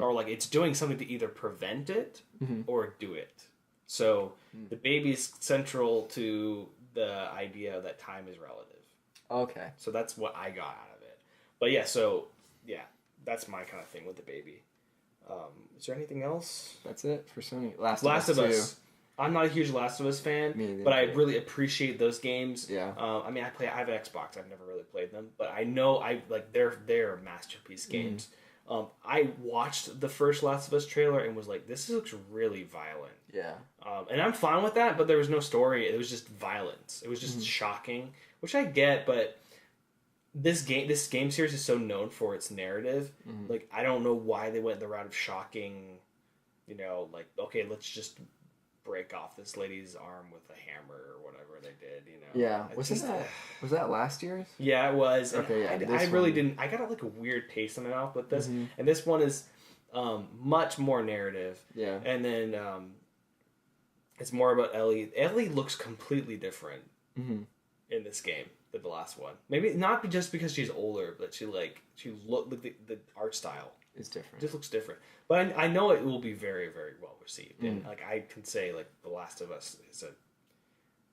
Or like it's doing something to either prevent it or do it. So the baby's central to the idea that time is relative. Okay. So that's what I got out of it. But that's my kind of thing with the baby. Is there anything else? That's it for Sony. Last of Us. I'm not a huge Last of Us fan, but I really appreciate those games. Yeah. I mean, I have an Xbox. I've never really played them, but I know they're masterpiece games. I watched the first Last of Us trailer and was like, this looks really violent. Yeah. And I'm fine with that, but there was no story. It was just violence. It was just shocking, which I get, but this game series is so known for its narrative. Like, I don't know why they went the route of shocking, like, okay, let's just break off this lady's arm with a hammer or whatever they did, you know. Yeah, was that last year's? Yeah, it was. Okay, yeah. I really didn't. I got like a weird taste in my mouth with this, and this one is much more narrative. Yeah, and then it's more about Ellie. Ellie looks completely different in this game than the last one. Maybe not just because she's older, but the art style is different. Just looks different. But I know it will be very, very well received. And like I can say, like The Last of Us is an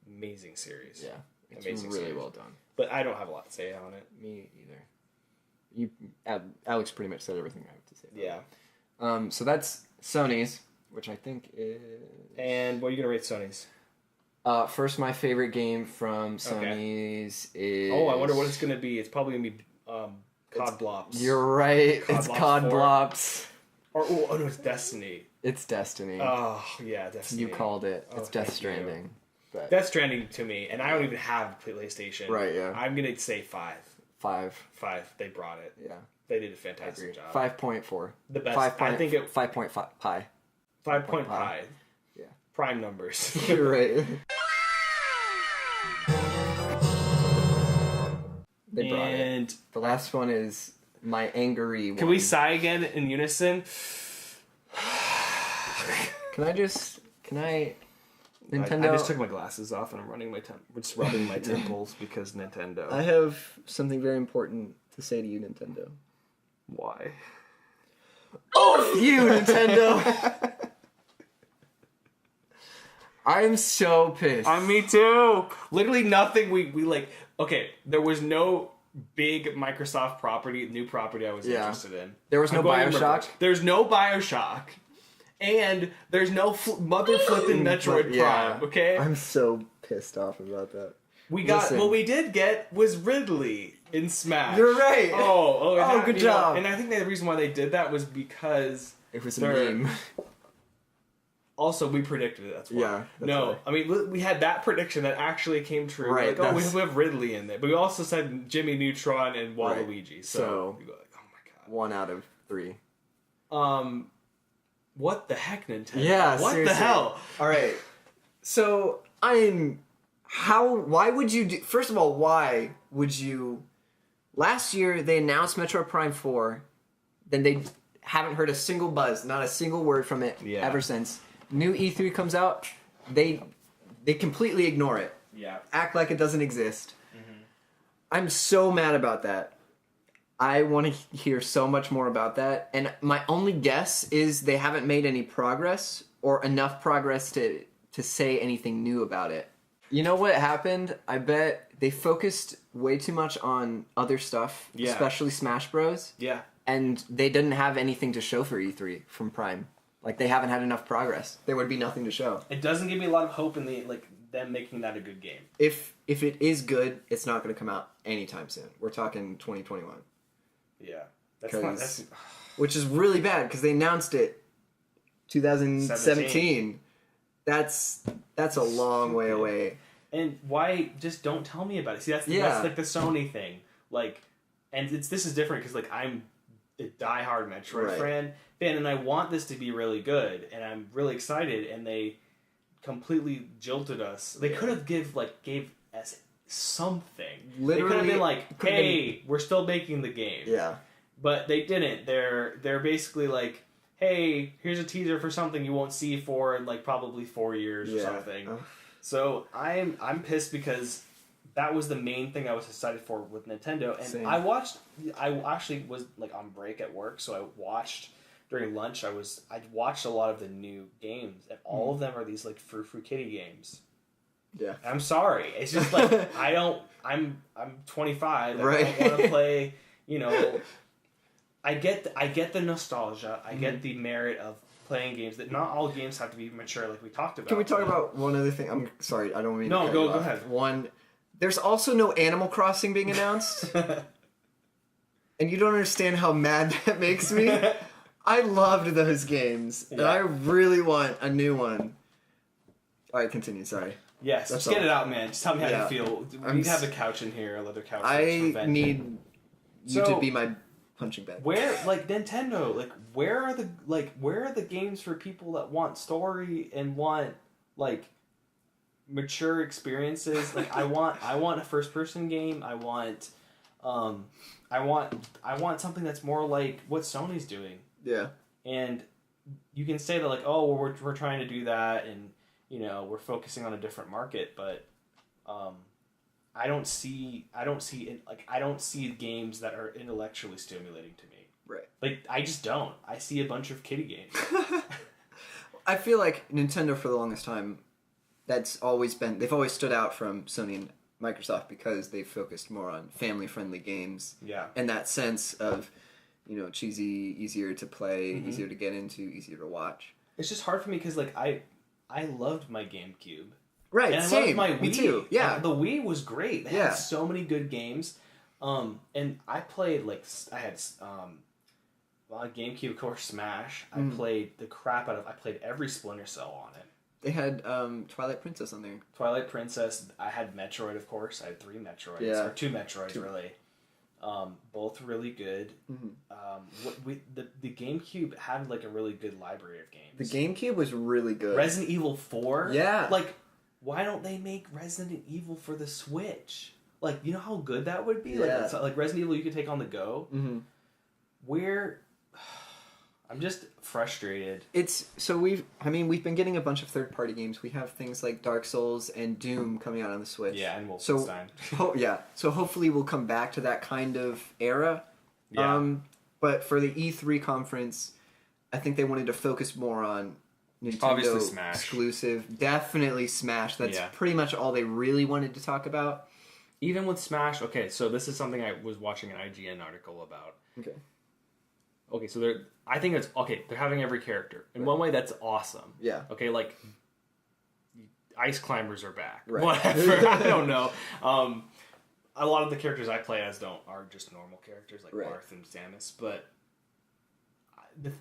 amazing series. Yeah, it's amazing really series. well done. But I don't have a lot to say on it. Me either. Alex pretty much said everything I have to say. Yeah. So that's Sony's, which I think is. And what are you gonna rate Sony's? First, my favorite game from Sony's is. Oh, I wonder what it's gonna be. It's probably gonna be COD Blops. You're right. It's COD Blops. Or no, it's Destiny. It's Destiny. Oh yeah, Destiny. You called it. It's Death Stranding. But Death Stranding to me, and I don't even have PlayStation. Right. Yeah. I'm gonna say 5. 5. They brought it. Yeah. They did a fantastic job. 5.4. The best. I think it 5.5 pi. 5 point pi. Yeah. Prime numbers. You're right. They brought it. The last one is my angry one. Can we sigh again in unison? Nintendo. I just took my glasses off and I'm just rubbing my temples because Nintendo. I have something very important to say to you, Nintendo. Why? Oh, you, Nintendo! I'm so pissed. Me too. Literally nothing we like. Okay, there was no big Microsoft new property I was interested in. There was no BioShock. There's no BioShock. And there's no mother flipping Metroid Prime, okay? I'm so pissed off about that. What we did get was Ridley in Smash. You're right. Oh, good job. And I think the reason why they did that was because it was a meme. Also, we predicted it. That's why. Yeah. No, I mean we had that prediction that actually came true. Right. Like, we have Ridley in there, but we also said Jimmy Neutron and Waluigi. Right. So you go like, oh my god. 1 out of 3. What the heck, Nintendo? Yeah, what seriously. the hell? All right. So why would you do? First of all, why would you? Last year they announced Metroid Prime 4, then they haven't heard a single buzz, not a single word from it ever since. New E3 comes out, they completely ignore it. Yeah. Act like it doesn't exist. Mm-hmm. I'm so mad about that. I want to hear so much more about that. And my only guess is they haven't made any progress or enough progress to say anything new about it. You know what happened? I bet they focused way too much on other stuff, especially Smash Bros. Yeah. And they didn't have anything to show for E3 from Prime. Like, they haven't had enough progress. There would be nothing to show. It doesn't give me a lot of hope in them making that a good game. If it is good, it's not going to come out anytime soon. We're talking 2021. Yeah. Which is really bad, because they announced it 2017. That's a long way away. And why just don't tell me about it? See, that's like the Sony thing. Like, and this is different because like I'm a diehard Metroid fan, and I want this to be really good, and I'm really excited. And they completely jilted us. They could have gave us something. Literally, they could have been like, "Hey, we're still making the game." Yeah, but they didn't. They're basically like, "Hey, here's a teaser for something you won't see for like probably 4 years or something." So I'm pissed because that was the main thing I was excited for with Nintendo, and Same. I actually was like on break at work, so I watched during lunch. I watched a lot of the new games, and all of them are these like frou kitty games. Yeah, I'm sorry, it's just like I'm 25. Right. I don't want to play. You know, I get the nostalgia. I get the merit of playing games. That not all games have to be mature, like we talked about. Can we talk about one other thing? I'm sorry, I don't mean to no. Go ahead. One. There's also no Animal Crossing being announced. And you don't understand how mad that makes me. I loved those games. And I really want a new one. Alright, continue, sorry. Yes, just get it out, man. Just tell me how you feel. We need to have a couch in here, a leather couch. I need you to be my punching bag. Where, like, Nintendo, like, where are the games for people that want story and want like mature experiences. Like I want a first person game. I want something that's more like what Sony's doing. Yeah. And you can say that like, oh, well, we're trying to do that, and you know, we're focusing on a different market, but I don't see games that are intellectually stimulating to me. Right. Like I just don't. I see a bunch of kiddie games. I feel like Nintendo for the longest time, they've always stood out from Sony and Microsoft because they've focused more on family-friendly games. Yeah. And that sense of, you know, cheesy, easier to play, easier to get into, easier to watch. It's just hard for me because like I loved my GameCube. Right, and same. I loved my Wii. Me too. Yeah. The Wii was great. They had so many good games. And I played I had GameCube, of course, Smash. I played the crap out of. I played every Splinter Cell on it. They had Twilight Princess on there. Twilight Princess. I had Metroid, of course. I had 3 Metroids, or 2 Metroids, really. Both really good. The GameCube had like a really good library of games. The GameCube was really good. Resident Evil 4. Yeah. Like, why don't they make Resident Evil for the Switch? Like, you know how good that would be? Yeah. Like Resident Evil you could take on the go. I'm just frustrated. We've been getting a bunch of third-party games. We have things like Dark Souls and Doom coming out on the Switch. Yeah, and Wolfenstein. So hopefully we'll come back to that kind of era. Yeah. But for the E3 conference, I think they wanted to focus more on Nintendo Obviously Smash. Exclusive. Definitely Smash. That's pretty much all they really wanted to talk about. Even with Smash, okay, so this is something I was watching an IGN article about. Okay, so they're having every character. In one way, that's awesome. Yeah. Okay, like, ice climbers are back. Right. Whatever, I don't know. A lot of the characters I play as are just normal characters, like Marth and Samus, but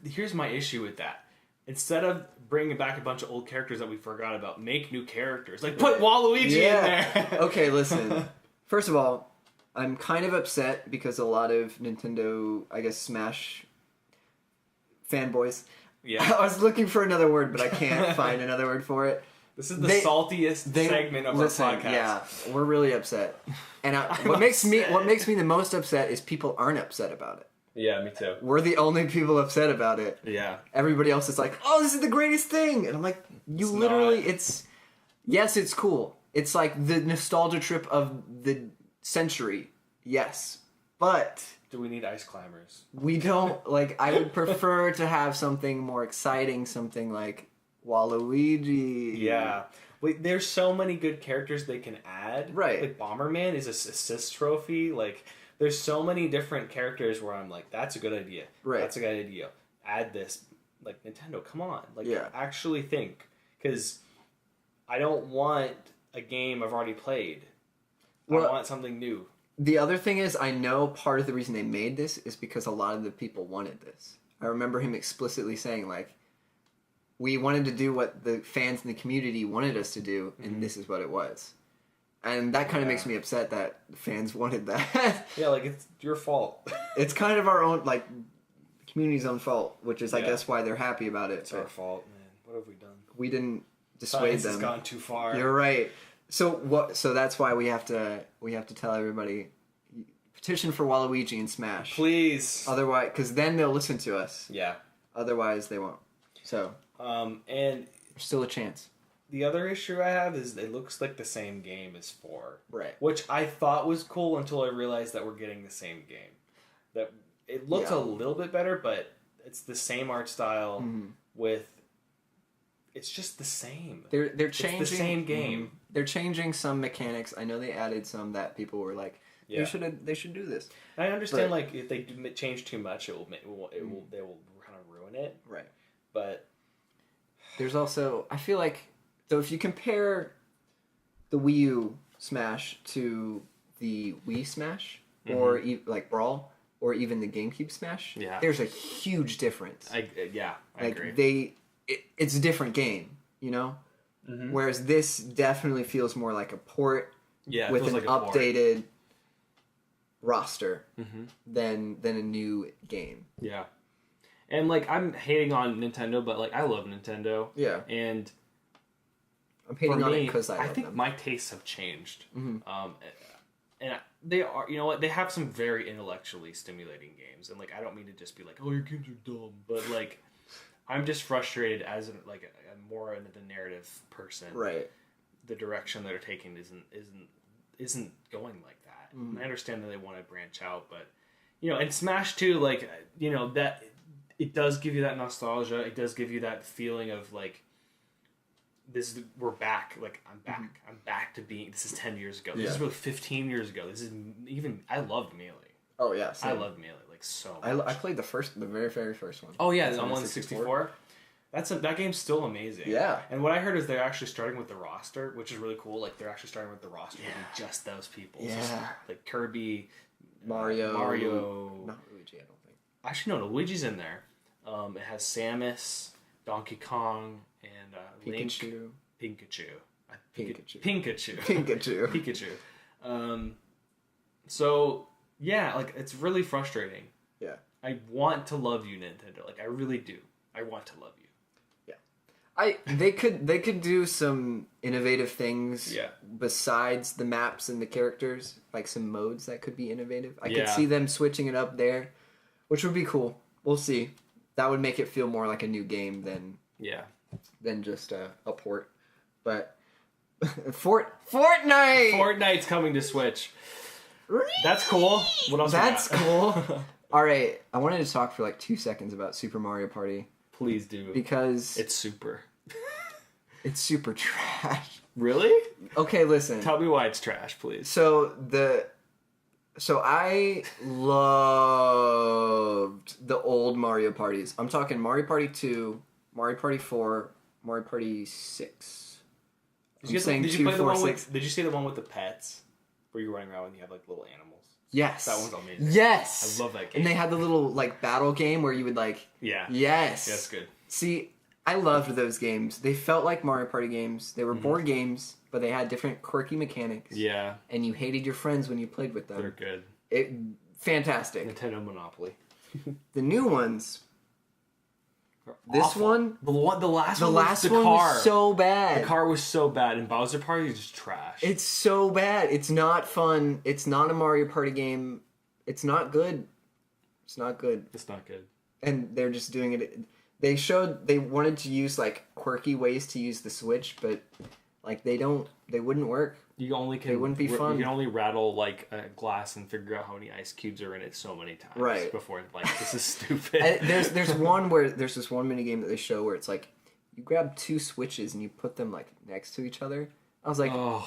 here's my issue with that. Instead of bringing back a bunch of old characters that we forgot about, make new characters. Like, put Waluigi in there! Okay, listen. First of all, I'm kind of upset because a lot of Nintendo, I guess, Smash fanboys. Yeah. I was looking for another word, but I can't find another word for it. This is the saltiest segment of our podcast. Yeah, we're really upset. And what makes me the most upset is people aren't upset about it. Yeah, me too. We're the only people upset about it. Yeah. Everybody else is like, "Oh, this is the greatest thing," and I'm like, yes, it's cool. It's like the nostalgia trip of the century. Yes, but do we need ice climbers? We don't. Like, I would prefer to have something more exciting, something like Waluigi. Yeah. Wait, there's so many good characters they can add. Right. Like, Bomberman is an assist trophy. Like, there's so many different characters where I'm like, that's a good idea. Right. That's a good idea. Add this. Like, Nintendo, come on. Like, yeah. Actually think. Because I don't want a game I've already played. I want something new. The other thing is, I know part of the reason they made this is because a lot of the people wanted this. I remember him explicitly saying, like, we wanted to do what the fans in the community wanted us to do, and this is what it was. And that kind of makes me upset that the fans wanted that. Yeah, like, it's your fault. It's kind of our own, like, community's own fault, which is, I guess, why they're happy about it. It's our fault, man. What have we done? We didn't dissuade Science them. has gone too far. You're right. So that's why we have to tell everybody, petition for Waluigi and Smash. Please. Otherwise, because then they'll listen to us. Yeah. Otherwise, they won't. So. And there's still a chance. The other issue I have is it looks like the same game as 4. Right. Which I thought was cool until I realized that we're getting the same game. That it looks a little bit better, but it's the same art style with. It's just the same. They're changing it's the same game. They're changing some mechanics. I know they added some that people were like, they should do this. I understand, like, if they change too much, they will kind of ruin it. Right. But there's also, I feel like, so if you compare the Wii U Smash to the Wii Smash, or like Brawl, or even the GameCube Smash, there's a huge difference. I agree. It's a different game, you know? Whereas this definitely feels more like a port with an updated roster than a new game. Yeah. And, like, I'm hating on Nintendo, but, like, I love Nintendo. Yeah. And I'm hating on it because I think them. my tastes have changed. Mm-hmm. And they are, you know what? They have some very intellectually stimulating games, and like I don't mean to just be like, oh, your games are dumb, but like I'm just frustrated as a more into the narrative person. Right. The direction they're taking isn't going like that. Mm-hmm. And I understand that they want to branch out, but you know, and Smash 2, like, you know, that it does give you that nostalgia. It does give you that feeling of like, we're back. Like, I'm back. Mm-hmm. I'm back to being. This is 10 years ago. This is really 15 years ago. This is even. I loved Melee. Oh yeah, same. I loved Melee like so much. I played the very first one. Oh yeah, on 164. That game's still amazing. Yeah. And what I heard is they're actually starting with the roster, which is really cool. Like they're actually starting with the roster to be just those people. Yeah. So like Kirby, Mario, not Luigi. I don't think. Actually, no, Luigi's in there. It has Samus, Donkey Kong, and Pikachu. Pikachu. So yeah, like it's really frustrating. Yeah. I want to love you, Nintendo. Like I really do. I want to love you. They could do some innovative things Yeah. besides the maps and the characters, like some modes that could be innovative. I could see them switching it up there, which would be cool. We'll see. That would make it feel more like a new game than just a port. But Fortnite's coming to Switch. That's cool. What else? That's cool. All right, I wanted to talk for like 2 seconds about Super Mario Party. Please do. Because it's super. It's super trash. Really? Okay, listen. Tell me why it's trash, please. So I loved the old Mario parties. I'm talking Mario Party 2, Mario Party 4, Mario Party 6. Did you see the one with the pets? Where you're running around and you have like little animals? Yes. That one's amazing. Yes. I love that game. And they had the little like battle game where you would like... Yeah. Yes. That's good. See, I loved those games. They felt like Mario Party games. They were board games, but they had different quirky mechanics. Yeah. And you hated your friends when you played with them. They're good. Fantastic. Nintendo Monopoly. The new ones... This awful. One, the last one was so bad. The car was so bad, and Bowser Party is just trash. It's so bad. It's not fun. It's not a Mario Party game. It's not good. It's not good. It's not good. And they're just doing it. They wanted to use like quirky ways to use the Switch, but like they wouldn't work. They wouldn't be fun. You can only rattle like a glass and figure out how many ice cubes are in it so many times before like this is stupid. There's this one mini game that they show where it's like you grab two Switches and you put them like next to each other. I was like, oh,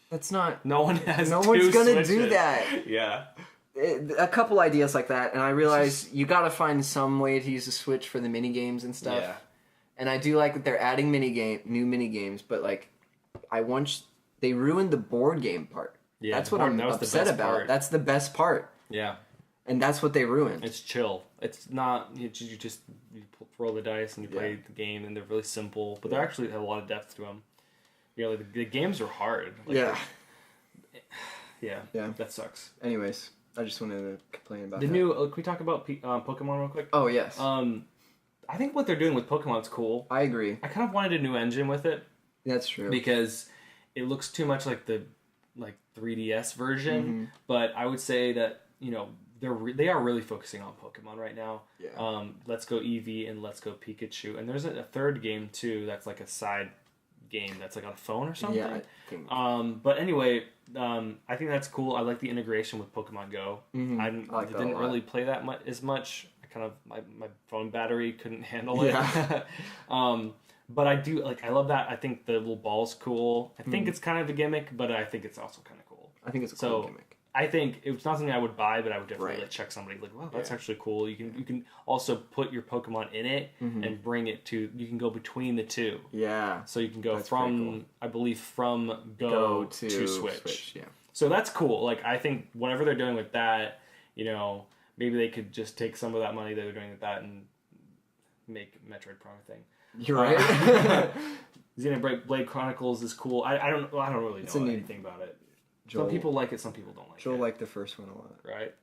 that's not. No one's gonna do that. Yeah. A couple ideas like that, and I realized you got to find some way to use the Switch for the mini games and stuff. Yeah. And I do like that they're adding new mini games, but like they ruined the board game part. Yeah, that's what I'm upset about. Part. That's the best part. Yeah. And that's what they ruined. It's chill. It's not you just roll the dice and you play the game, and they're really simple, but they actually have a lot of depth to them. You know, like the games are hard. Like, yeah. That sucks. Anyways, I just wanted to complain about the new. Can we talk about Pokemon real quick? Oh yes. I think what they're doing with Pokemon's cool. I agree. I kind of wanted a new engine with it. That's true. Because it looks too much like the 3DS version, but I would say that they are really focusing on Pokemon right now. Yeah. Let's Go Eevee and Let's Go Pikachu, and there's a third game too that's like a side game that's like on a phone or something. Yeah. But anyway, I think that's cool. I like the integration with Pokemon Go. I didn't really play that as much. My phone battery couldn't handle it. Yeah. But I do I love that. I think the little ball's cool. I think it's kind of a gimmick, but I think it's also kind of cool. I think it's a cool gimmick. I think it's not something I would buy, but I would definitely check somebody like, wow, that's actually cool. You can also put your Pokemon in it and bring it to. You can go between the two. Yeah. So you can go from I believe from Go to Switch. Yeah. So that's cool. Like I think whatever they're doing with that, maybe they could just take some of that money that they're doing with that and make Metroid Prime a thing. You're right. Xenoblade Chronicles is cool. I don't really know anything about it. Some people like it, some people don't like it. Joel liked the first one a lot. Right.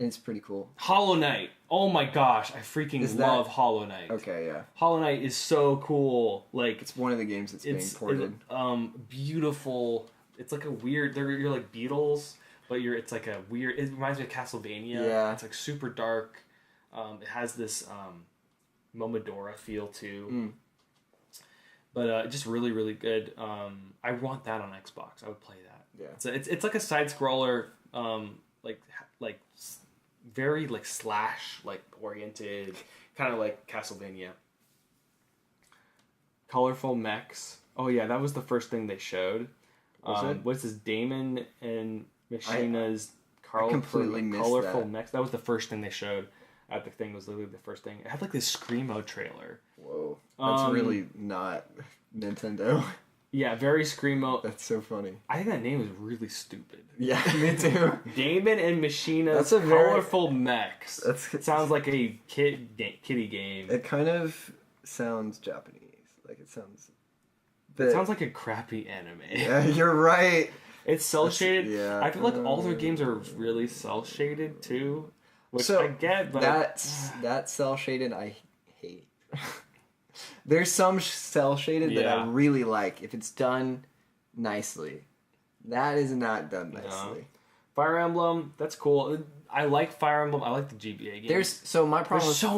It's pretty cool. Hollow Knight. Oh my gosh, I freaking love Hollow Knight. Okay, yeah. Hollow Knight is so cool. Like, it's one of the games that's being ported. Beautiful. It's like a weird. You're like beetles, but it's like a weird. It reminds me of Castlevania. Yeah. It's like super dark. It has this Momodora feel too. But just really, really good. I want that on Xbox. I would play that. Yeah. It's like a side scroller, like very like slash like oriented, kind of like Castlevania. Colorful mechs. Oh yeah, that was the first thing they showed. What's this? Damon and Machina's colorful mechs. That was the first thing they showed. At the thing was literally the first thing. It had like this Screamo trailer. Whoa, that's really not Nintendo. Yeah, very Screamo. That's so funny. I think that name is really stupid. Yeah, me too. Damon and Machina's colorful mechs. It sounds like a kiddie game. It kind of sounds Japanese. Like it sounds. It sounds like a crappy anime. Yeah, you're right. It's cell shaded. Yeah. I feel like all their games are really cell shaded too, which I get. But that cell shaded I hate. There's some cell shaded that I really like if it's done nicely. That is not done nicely. No. Fire Emblem, that's cool. I like Fire Emblem. I like the GBA games. There's so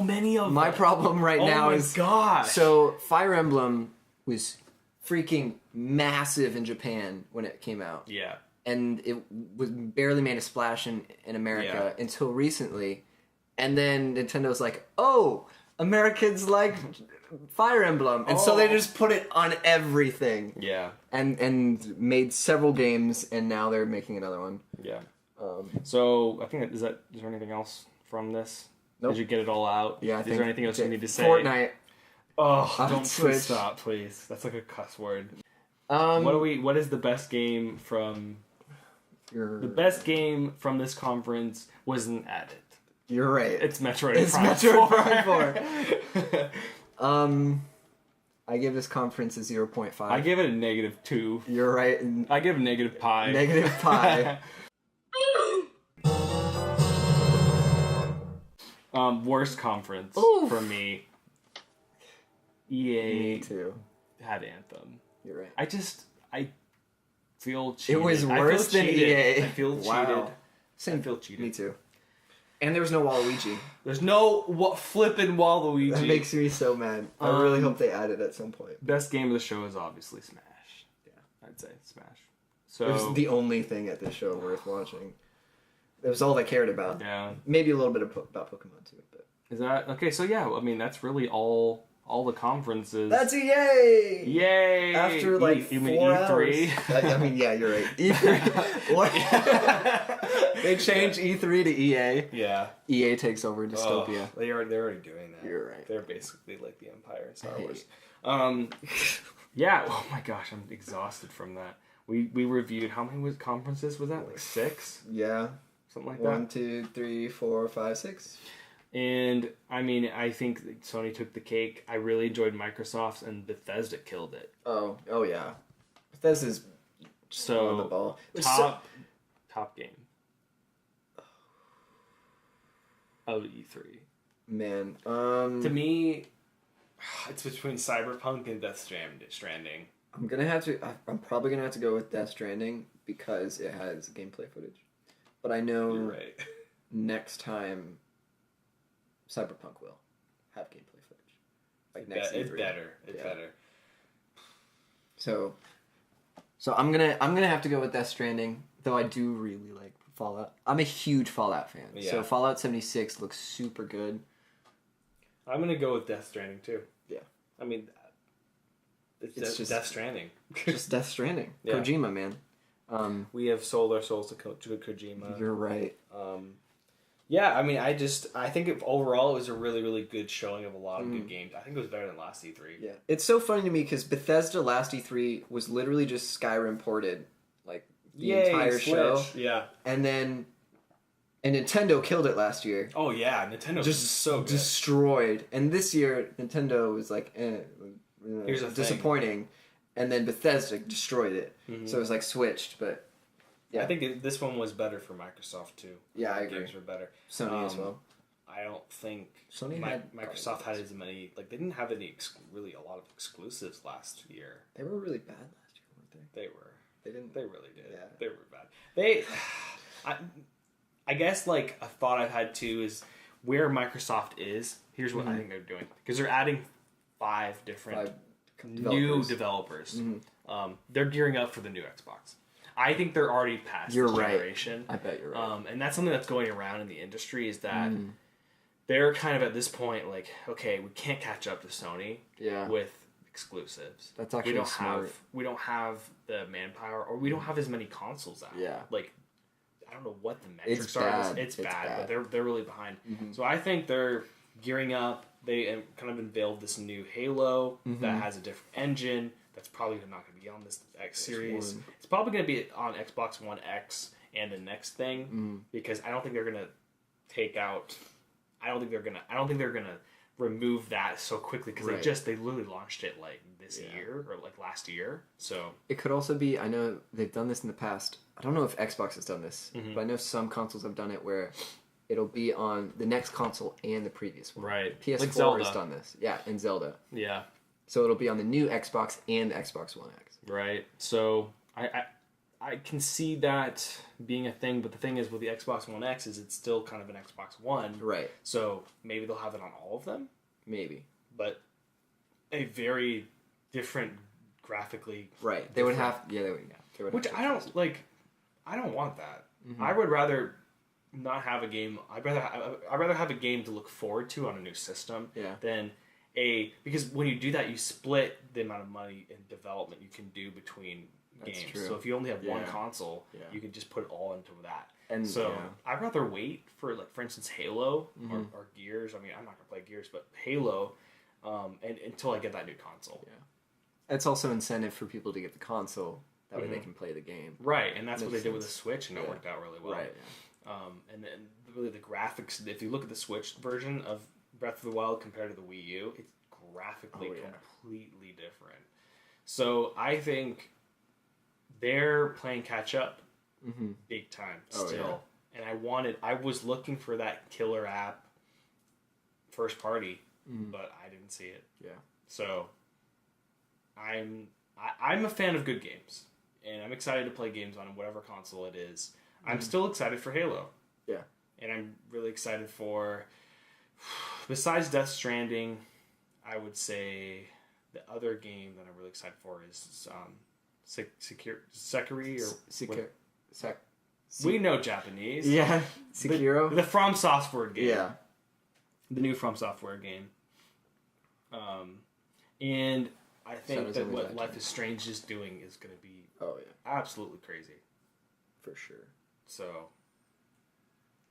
many of them. My problem right now is gosh. So Fire Emblem was freaking massive in Japan when it came out. Yeah. And it was barely made a splash in America until recently. And then Nintendo's like, oh, Americans like Fire Emblem. And so they just put it on everything. Yeah. And made several games, and now they're making another one. Yeah. So I think is there anything else from this? Nope. Did you get it all out? Yeah, Is there anything else you need to say? Fortnite. Oh, don't Switch. stop, please. That's like a cuss word. What is the best game from... The best game from this conference wasn't added. You're right. It's Metroid Prime 4. I give this conference a 0.5. I give it a -2. You're right. I give it a -pi. -pi. Worst conference for me. EA Me too. had Anthem. You're right. I feel cheated. It was worse than EA. I feel cheated. Same. I feel cheated. Me too. And there was no Waluigi. There's no flippin' Waluigi. That makes me so mad. I really hope they add it at some point. Best game of the show is obviously Smash. Yeah. I'd say Smash. So it was the only thing at this show worth watching. It was all I cared about. Yeah. Maybe a little bit about Pokemon too. But is that okay? So yeah, I mean that's really all the conferences. That's EA! Yay! After like you 4 mean E3? hours. I mean, yeah, you're right. E3. What? They changed E3 to EA. Yeah. EA takes over Dystopia. Oh, they're already doing that. You're right. They're basically like the Empire in Star Wars. Yeah. Oh my gosh, I'm exhausted from that. We reviewed how many conferences was that? Like 6? Yeah. Something like 1, that. 2, 3, 4, 5, 6. And I mean, I think Sony took the cake. I really enjoyed Microsoft's, and Bethesda killed it. Oh yeah. Bethesda's on the ball. Top game of E3. Man, to me, it's between Cyberpunk and Death Stranding. I'm probably gonna have to go with Death Stranding because it has gameplay footage. But I know You're right. next time Cyberpunk will have gameplay footage. Like next It's E3. better. It's better. So I'm gonna have to go with Death Stranding, though I do really like Fallout. I'm a huge Fallout fan. Yeah. So Fallout 76 looks super good. I'm gonna go with Death Stranding too. Yeah. I mean, it's just Death Stranding. Just Death Stranding. Yeah. Kojima, man. We have sold our souls to Kojima. You're right. Yeah, I mean, I think overall it was a really, really good showing of a lot of good games. I think it was better than last E3. Yeah. It's so funny to me because Bethesda last E3 was literally just Skyrim ported, like the entire show. Yeah. And then Nintendo killed it last year. Oh yeah, Nintendo just so good. Destroyed. And this year Nintendo was like, Here's the disappointing. And then Bethesda destroyed it. Mm-hmm. So it was like switched, but I think this one was better for Microsoft too. Yeah, I agree. Games were better. Sony as well. I don't think Microsoft had as many. Like they didn't have really a lot of exclusives last year. They were really bad last year, weren't they? They were. They didn't. They really did. Yeah. They were bad. I guess like a thought I've had too is where Microsoft is. Here's what I think they're doing, because they're adding 5 different new developers. They're gearing up for the new Xbox. I think they're already past the generation. I bet you're right. And that's something that's going around in the industry is that they're kind of at this point like, okay, we can't catch up to Sony with exclusives. That's actually smart. We don't have the manpower, or we don't have as many consoles out. Yeah. Like, I don't know what the metrics are. It's bad, but they're really behind. So I think they're gearing up. They kind of unveiled this new Halo that has a different engine. That's probably not going to be on this X series. It's probably going to be on Xbox One X and the next thing, because I don't think they're going to take out. I don't think they're going to remove that so quickly, because they literally launched it like this year or like last year. So it could also be. I know they've done this in the past. I don't know if Xbox has done this, but I know some consoles have done it where it'll be on the next console and the previous one. Right. PS4 has done this. Yeah, and Zelda. Yeah. So it'll be on the new Xbox and the Xbox One X. Right. So I can see that being a thing, but the thing is with the Xbox One X is it's still kind of an Xbox One. Right. So maybe they'll have it on all of them. Maybe. But a very different graphically. Right. They would have. Yeah, they would. Yeah. They would Which I don't like. I don't want that. I would rather not have a game. I'd rather have a game to look forward to on a new system. Than because when you do that, you split the amount of money in development you can do between games. True. So if you only have one console, you can just put it all into that. And so I'd rather wait for, like, for instance, Halo or Gears. I mean, I'm not gonna play Gears, but Halo, and until I get that new console. Yeah, it's also incentive for people to get the console. That way they can play the game. Right, and that's what they did with the Switch, and it worked out really well. Right. And then really the graphics. If you look at the Switch version of Breath of the Wild compared to the Wii U, it's graphically completely different. So I think they're playing catch up big time still. And I was looking for that killer app first party, but I didn't see it. Yeah. So I'm a fan of good games, and I'm excited to play games on whatever console it is. I'm still excited for Halo. Yeah. And I'm really excited for, besides Death Stranding, I would say the other game that I'm really excited for is Sekiro or we know Japanese. Yeah, Sekiro. The From Software game. Yeah. The new From Software game. And I think that what Life is Strange is doing is going to be absolutely crazy. For sure. So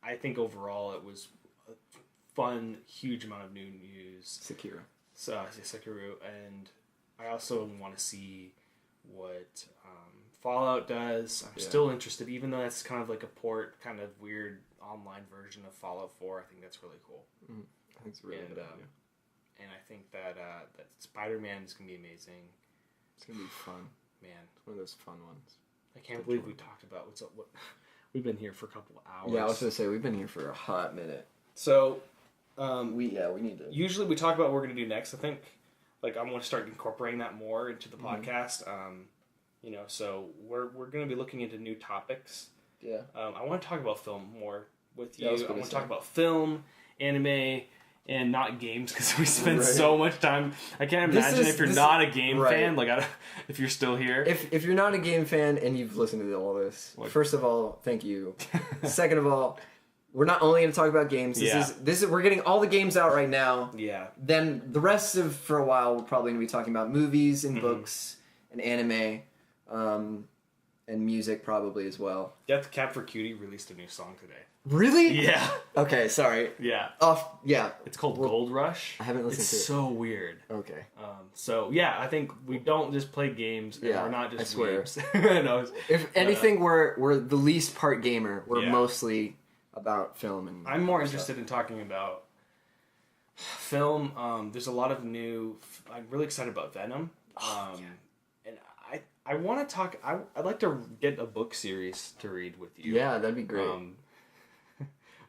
I think overall it was a fun, huge amount of new news. Sekiro. So Sekiro, and I also want to see what Fallout does. I'm still interested, even though that's kind of like a port, kind of weird online version of Fallout 4. I think that's really cool. I think it's really good. And I think that that Spider-Man is going to be amazing. It's going to be fun. Man. It's one of those fun ones. I can't believe we talked about what we've been here for a couple of hours. Yeah, I was going to say, we've been here for a hot minute. So, we need to. Usually we talk about what we're going to do next. I think, like, I want to start incorporating that more into the podcast. So we're going to be looking into new topics. Yeah. I want to talk about film more with you. I want to talk about film, anime, and not games, because we spend so much time. I can't imagine if you're not a game fan, like if you're still here. If you're not a game fan and you've listened to all this, first of all, thank you. Second of all, we're not only going to talk about games. This is we're getting all the games out right now. Yeah. Then the rest of for a while we're probably going to be talking about movies and books and anime, and music probably as well. Death Cab for Cutie released a new song today. Really? Yeah. Okay, sorry. Yeah. Yeah. It's called Gold Rush. I haven't listened to it. It's so weird. Okay. So yeah, I think we don't just play games. And we're not just games. No, if anything, we're the least part gamer. We're mostly about film and. I'm more interested in talking about film. There's a lot of new. I'm really excited about Venom. And I want to talk. I'd like to get a book series to read with you. Yeah, that'd be great.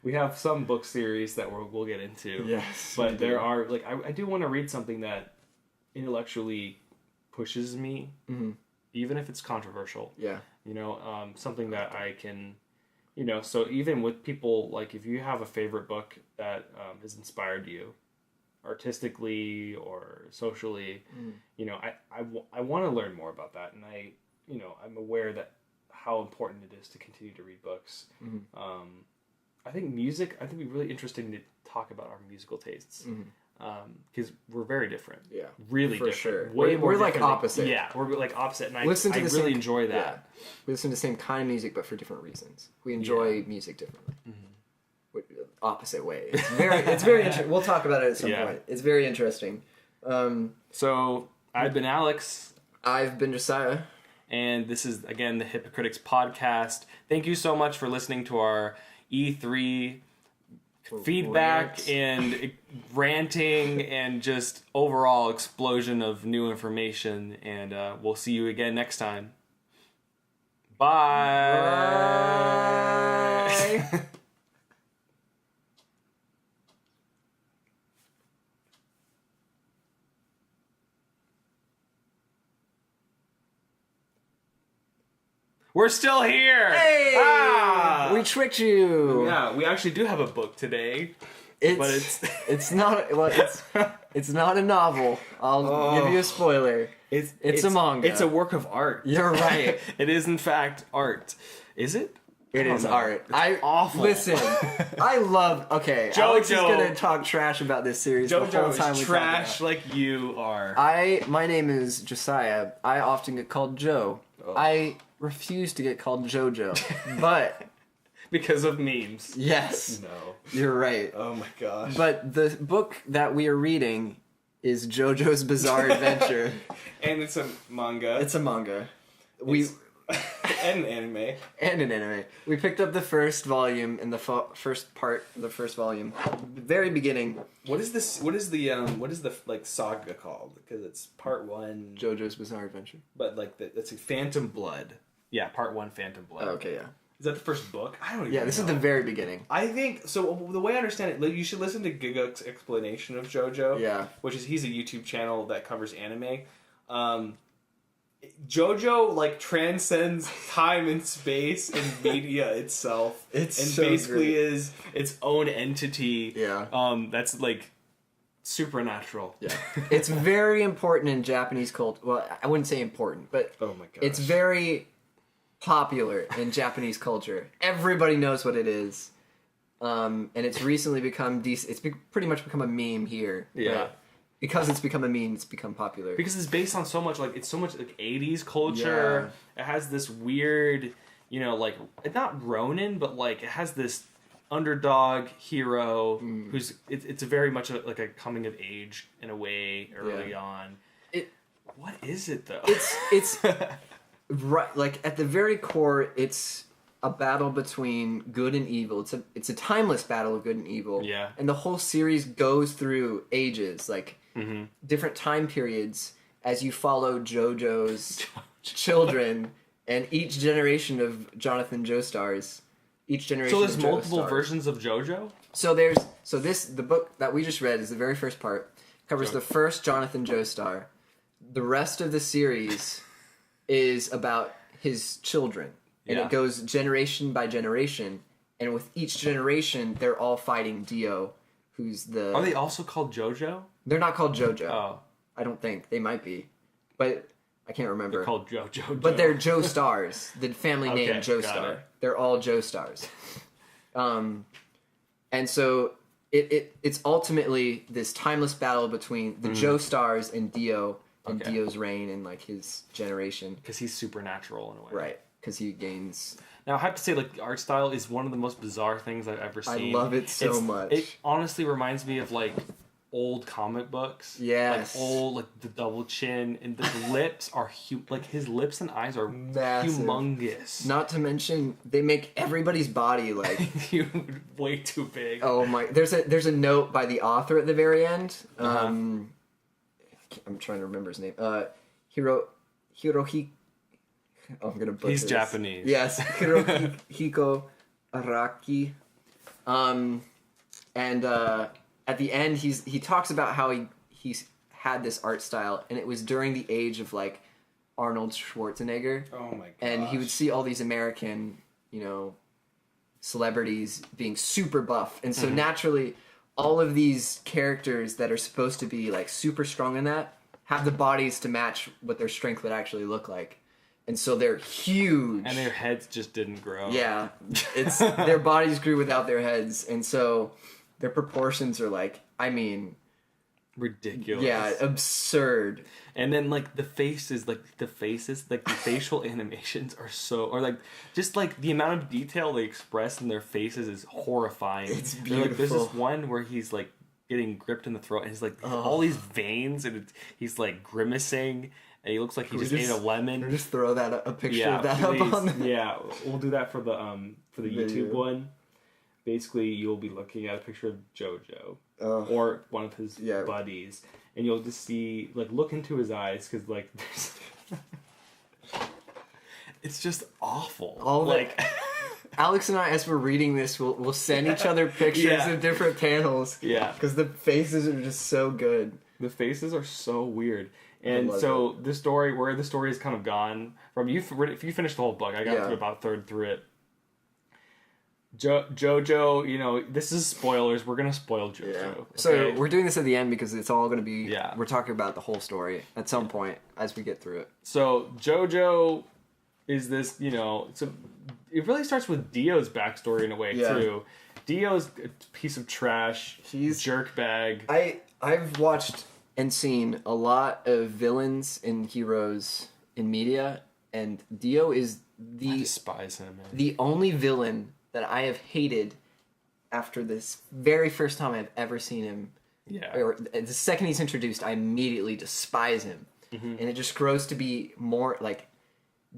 We have some book series that we'll get into. Yes, but there are like I do want to read something that intellectually pushes me, even if it's controversial. Yeah, something that I can, So even with people, like if you have a favorite book that has inspired you, artistically or socially, I want to learn more about that, and I'm aware that how important it is to continue to read books. I think it'd be really interesting to talk about our musical tastes. Because we're very different. Yeah. Really for different. Sure. We're like opposite. Yeah, we're like opposite, and I really enjoy that. Yeah. We listen to the same kind of music, but for different reasons. We enjoy music differently. Opposite way. It's very interesting. We'll talk about it at some point. It's very interesting. So, I've been Alex. I've been Josiah. And this is, again, the Hipocritics Podcast. Thank you so much for listening to our E3 feedback and ranting and just overall explosion of new information. And we'll see you again next time. Bye. Bye. We're still here! Hey! Ah! We tricked you! Yeah, we actually do have a book today. It's not a novel. I'll give you a spoiler. It's a manga. It's a work of art. You're right. It is in fact art. Is it? It is art. It's awful. Listen, I love. Okay, Alex is gonna talk trash about this series the whole time. Is trash like you are. My name is Josiah. I often get called Joe. Oh. I refuse to get called JoJo, but because of memes. Yes. No. You're right. Oh my gosh. But the book that we are reading is JoJo's Bizarre Adventure, and it's a manga. It's a manga. And an anime. And an anime. We picked up the first volume in the first part of the first volume. Very beginning. What is this? What is the like saga called? Because it's part 1. JoJo's Bizarre Adventure. But like it's a Phantom Blood. Yeah, part 1 Phantom Blood. Oh, okay, yeah. Is that the first book? I don't even know. Yeah, this is the very beginning. I think, so the way I understand it, you should listen to Giguk's explanation of JoJo. Yeah. He's a YouTube channel that covers anime. JoJo like transcends time and space and media itself. Basically is its own entity. Yeah. That's like supernatural. Yeah. It's very important in Japanese culture. Well, I wouldn't say important, but oh my gosh. It's very popular in Japanese culture. Everybody knows what it is. And it's recently become pretty much become a meme here. Yeah. Right? Because it's become a meme, it's become popular. Because it's based on so much like 80s culture. Yeah. It has this weird, like not Ronin, but like it has this underdog hero who's it's a very much like a coming of age in a way early on. What is it though? It's right, like at the very core, it's a battle between good and evil. It's a timeless battle of good and evil. Yeah. And the whole series goes through ages, like different time periods as you follow JoJo's children and each generation of Jonathan Joestars. Each generation. So there's multiple versions of JoJo? The book that we just read is the very first part. Covers the first Jonathan Joestar. The rest of the series is about his children. And it goes generation by generation. And with each generation, they're all fighting Dio, who's the... Are they also called JoJo? They're not called JoJo. Oh. I don't think. They might be. But I can't remember. They're called JoJo. But they're Joestars. The family name Joestar. They're all Joestars. And so it's ultimately this timeless battle between the Joestars and Dio, and Dio's reign and like his generation. Because he's supernatural in a way. Right. Because he gains... Now, I have to say, like, the art style is one of the most bizarre things I've ever seen. I love it so much. It honestly reminds me of, like, old comic books. Yes. Like, old, like, the double chin, and the lips are, like, his lips and eyes are massive. Humongous. Not to mention, they make everybody's body, like... way too big. Oh, my... There's a note by the author at the very end. I'm trying to remember his name. Oh, I'm gonna butcher He's this. Japanese. Yes, Hiko Araki. And at the end, he talks about how he's had this art style, and it was during the age of like Arnold Schwarzenegger. Oh my god! And he would see all these American, celebrities being super buff, and so naturally, all of these characters that are supposed to be like super strong in that have the bodies to match what their strength would actually look like. And so they're huge. And their heads just didn't grow. Yeah. It's their bodies grew without their heads. And so their proportions are like, ridiculous. Yeah, absurd. And then like the faces, like the facial animations are just like the amount of detail they express in their faces is horrifying. It's beautiful. Like, there's this one where he's like getting gripped in the throat and he's like all these veins and he's like grimacing. And he looks like he just ate a lemon. We'll just throw a picture of that up on the... Yeah, we'll do that for the YouTube one. Basically, you'll be looking at a picture of JoJo or one of his buddies, and you'll just see look into his eyes because it's just awful. Alex and I, as we're reading this, we'll send each other pictures of different panels. Yeah, because the faces are just so good. The faces are so weird. And so the story, where the story is kind of gone from, if you finish the whole book, I got through about a third through it. JoJo, this is spoilers. We're going to spoil JoJo. Yeah. Okay? So we're doing this at the end because it's all going to be, we're talking about the whole story at some point as we get through it. So JoJo is this, so it really starts with Dio's backstory in a way too. Dio's a piece of trash. He's jerkbag. I've watched and seen a lot of villains and heroes in media, and Dio is I despise him, man. The only villain that I have hated after this very first time I've ever seen him. Yeah. Or the second he's introduced, I immediately despise him. Mm-hmm. And it just grows to be more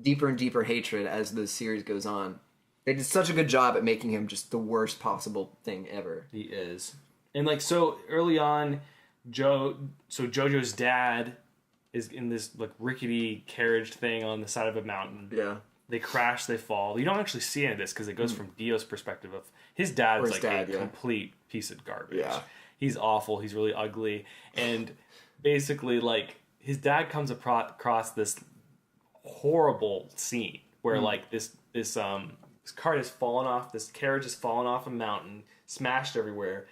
deeper and deeper hatred as the series goes on. They did such a good job at making him just the worst possible thing ever. He is. And so early on, JoJo's dad is in this rickety carriage thing on the side of a mountain. Yeah. They crash, they fall. You don't actually see any of this because it goes from Dio's perspective of his dad's complete piece of garbage. Yeah. He's awful. He's really ugly. And basically his dad comes across this horrible scene where this cart has fallen off, this carriage has fallen off a mountain, smashed everywhere.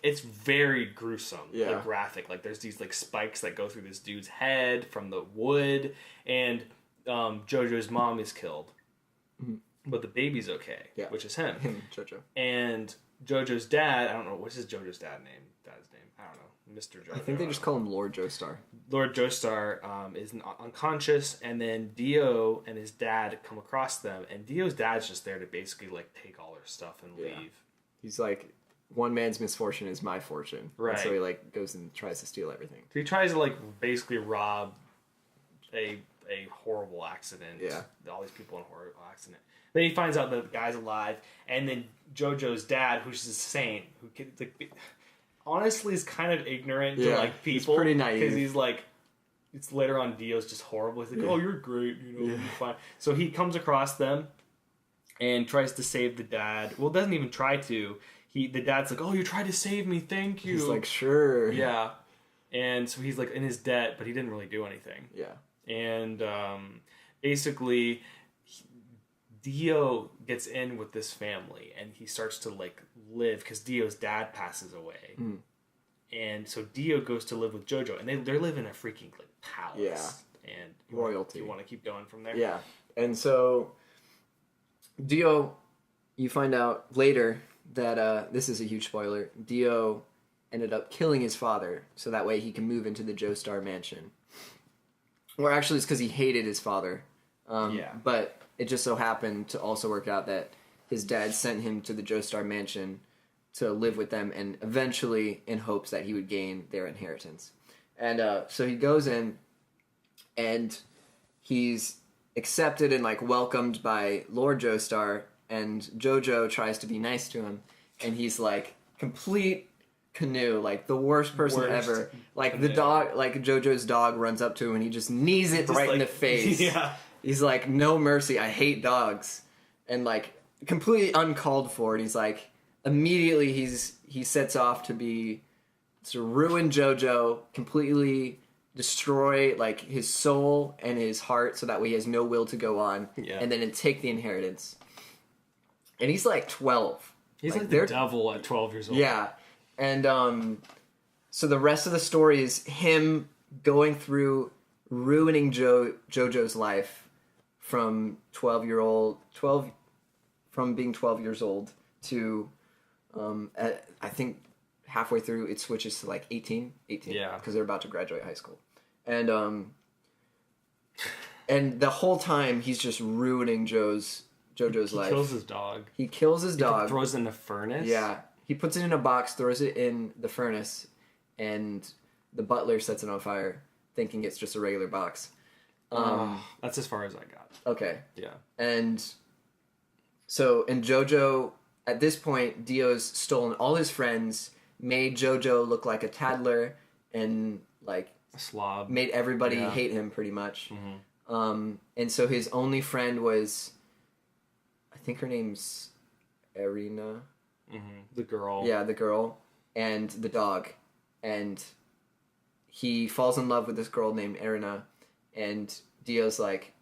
It's very gruesome, graphic. There's these spikes that go through this dude's head from the wood, and JoJo's mom is killed, but the baby's okay, which is him. JoJo. And JoJo's dad, I don't know, what's JoJo's dad's name? I don't know, Mr. JoJo. I think they just call him Lord Joestar. Lord Joestar is unconscious, and then Dio and his dad come across them, and Dio's dad's just there to basically take all their stuff and leave. He's one man's misfortune is my fortune. Right. And so he goes and tries to steal everything. So he tries to basically rob a horrible accident. Yeah. All these people in a horrible accident. Then he finds out that the guy's alive, and then JoJo's dad, who's a saint, who honestly is kind of ignorant to people. He's pretty naive. Because he's it's later on Dio's just horrible. He's oh, you're great, you're fine. So he comes across them and tries to save the dad. Well, doesn't even try to. The dad's oh, you tried to save me, thank you. He's sure. Yeah. And so he's in his debt, but he didn't really do anything. Yeah. And basically, Dio gets in with this family, and he starts to live because Dio's dad passes away. Mm. And so Dio goes to live with JoJo, and they live in a freaking palace. Yeah. And royalty. You want to keep going from there? Yeah. And so Dio, you find out later that this is a huge spoiler. Dio ended up killing his father so that way he can move into the Joestar mansion. Or actually, it's because he hated his father. But it just so happened to also work out that his dad sent him to the Joestar mansion to live with them, and eventually in hopes that he would gain their inheritance. And so he goes in, and he's accepted and welcomed by Lord Joestar. And JoJo tries to be nice to him, and he's complete canoe, the worst person ever. The dog, JoJo's dog runs up to him, and he just knees it right in the face. Yeah. He's like, no mercy, I hate dogs. And like, completely uncalled for. And he's like, immediately he sets off to ruin JoJo, completely destroy like his soul and his heart so that way he has no will to go on. Yeah. And then take the inheritance. And he's like 12. He's like the devil at 12 years old. Yeah. And so the rest of the story is him going through ruining JoJo's life from being 12 years old to I think halfway through it switches to like 18 Yeah, because they're about to graduate high school. And the whole time he's just ruining JoJo's life. He kills his dog. He kills his dog. Throws it in the furnace. Yeah. He puts it in a box, throws it in the furnace, and the butler sets it on fire, thinking it's just a regular box. That's as far as I got. Okay. Yeah. And so, in JoJo, at this point, Dio's stolen all his friends, made JoJo look like a tattler, and like A slob. made everybody hate him pretty much. Mm-hmm. And so his only friend was, I think her name's Erina. Mm-hmm. The girl. Yeah, the girl and the dog. And he falls in love with this girl named Erina, and Dio's like,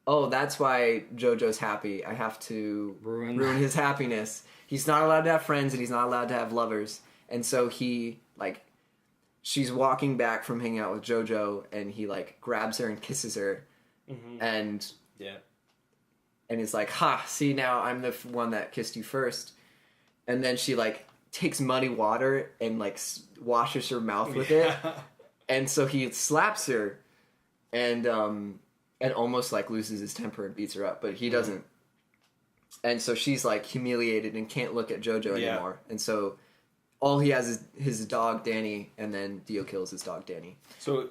oh, that's why JoJo's happy. I have to ruin his happiness. He's not allowed to have friends and he's not allowed to have lovers. And so he, like, she's walking back from hanging out with JoJo, and he, like, grabs her and kisses her. Mm-hmm. And yeah. And it's like, ha, see, now I'm the one that kissed you first. And then she, like, takes muddy water and, like, washes her mouth with it. And so he slaps her and almost, like, loses his temper and beats her up. But he doesn't. And so she's, like, humiliated and can't look at JoJo anymore. And so all he has is his dog, Danny, and then Dio kills his dog, Danny. So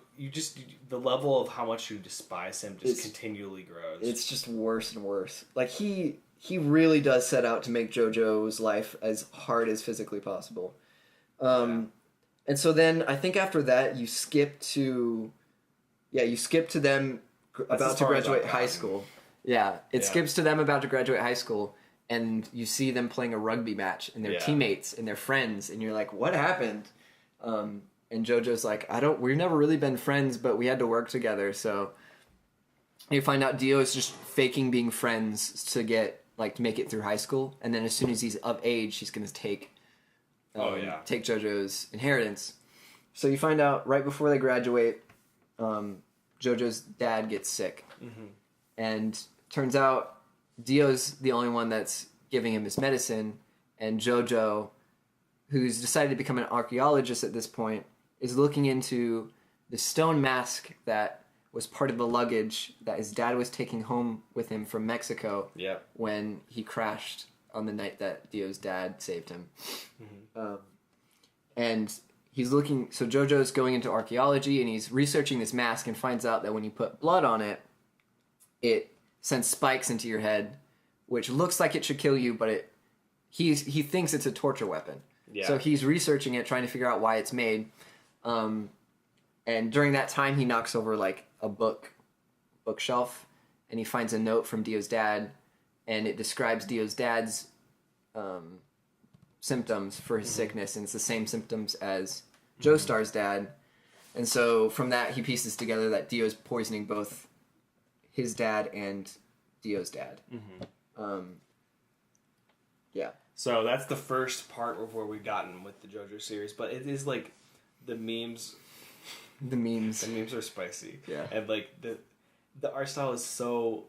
the level of how much you despise him just continually grows. It's just worse and worse. Like, he really does set out to make JoJo's life as hard as physically possible. And so then I think after that you skip to them about to graduate high school. Yeah, it skips to them about to graduate high school, and you see them playing a rugby match, and their teammates and their friends, and you're like, what happened? And JoJo's like, we've never really been friends, but we had to work together, so you find out Dio is just faking being friends to make it through high school, and then as soon as he's of age, he's gonna take JoJo's inheritance. So you find out right before they graduate, JoJo's dad gets sick, and turns out Dio's the only one that's giving him his medicine, and JoJo, who's decided to become an archaeologist at this point, is looking into the stone mask that was part of the luggage that his dad was taking home with him from Mexico when he crashed on the night that Dio's dad saved him. And he's looking, so JoJo's going into archaeology, and he's researching this mask and finds out that when you put blood on it, it sends spikes into your head, which looks like it should kill you, but he thinks it's a torture weapon. Yeah. So he's researching it, trying to figure out why it's made. And during that time, he knocks over like a bookshelf, and he finds a note from Dio's dad, and it describes Dio's dad's symptoms for his sickness, and it's the same symptoms as Joestar's dad. And so from that, he pieces together that Dio's poisoning both his dad and Dio's dad. So that's the first part of where we've gotten with the JoJo series, but it is like the memes. The memes are spicy. Yeah. And like the art style is so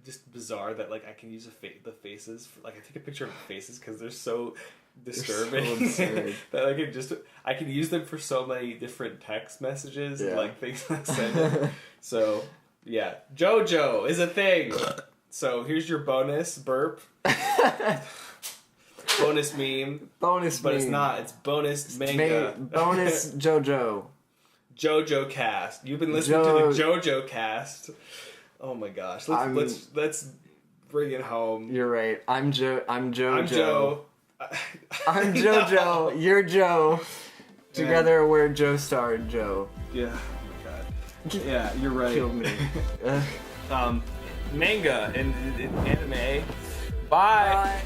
just bizarre that like I can use the faces. Like I take a picture of the faces because they're so disturbing. So that I can use them for so many different text messages and like things I send. So yeah, JoJo is a thing. So here's your bonus burp. Bonus meme. But it's not. It's bonus manga. Bonus JoJo. JoJo cast. You've been listening to the JoJo cast. Oh my gosh. Let's bring it home. You're right. I'm Jojo. I'm Joe. I'm JoJo. You're Joe. Together we're Joestar Joe. Yeah. Oh my god. Yeah, you're right. Killed me. manga and anime. Bye. Bye.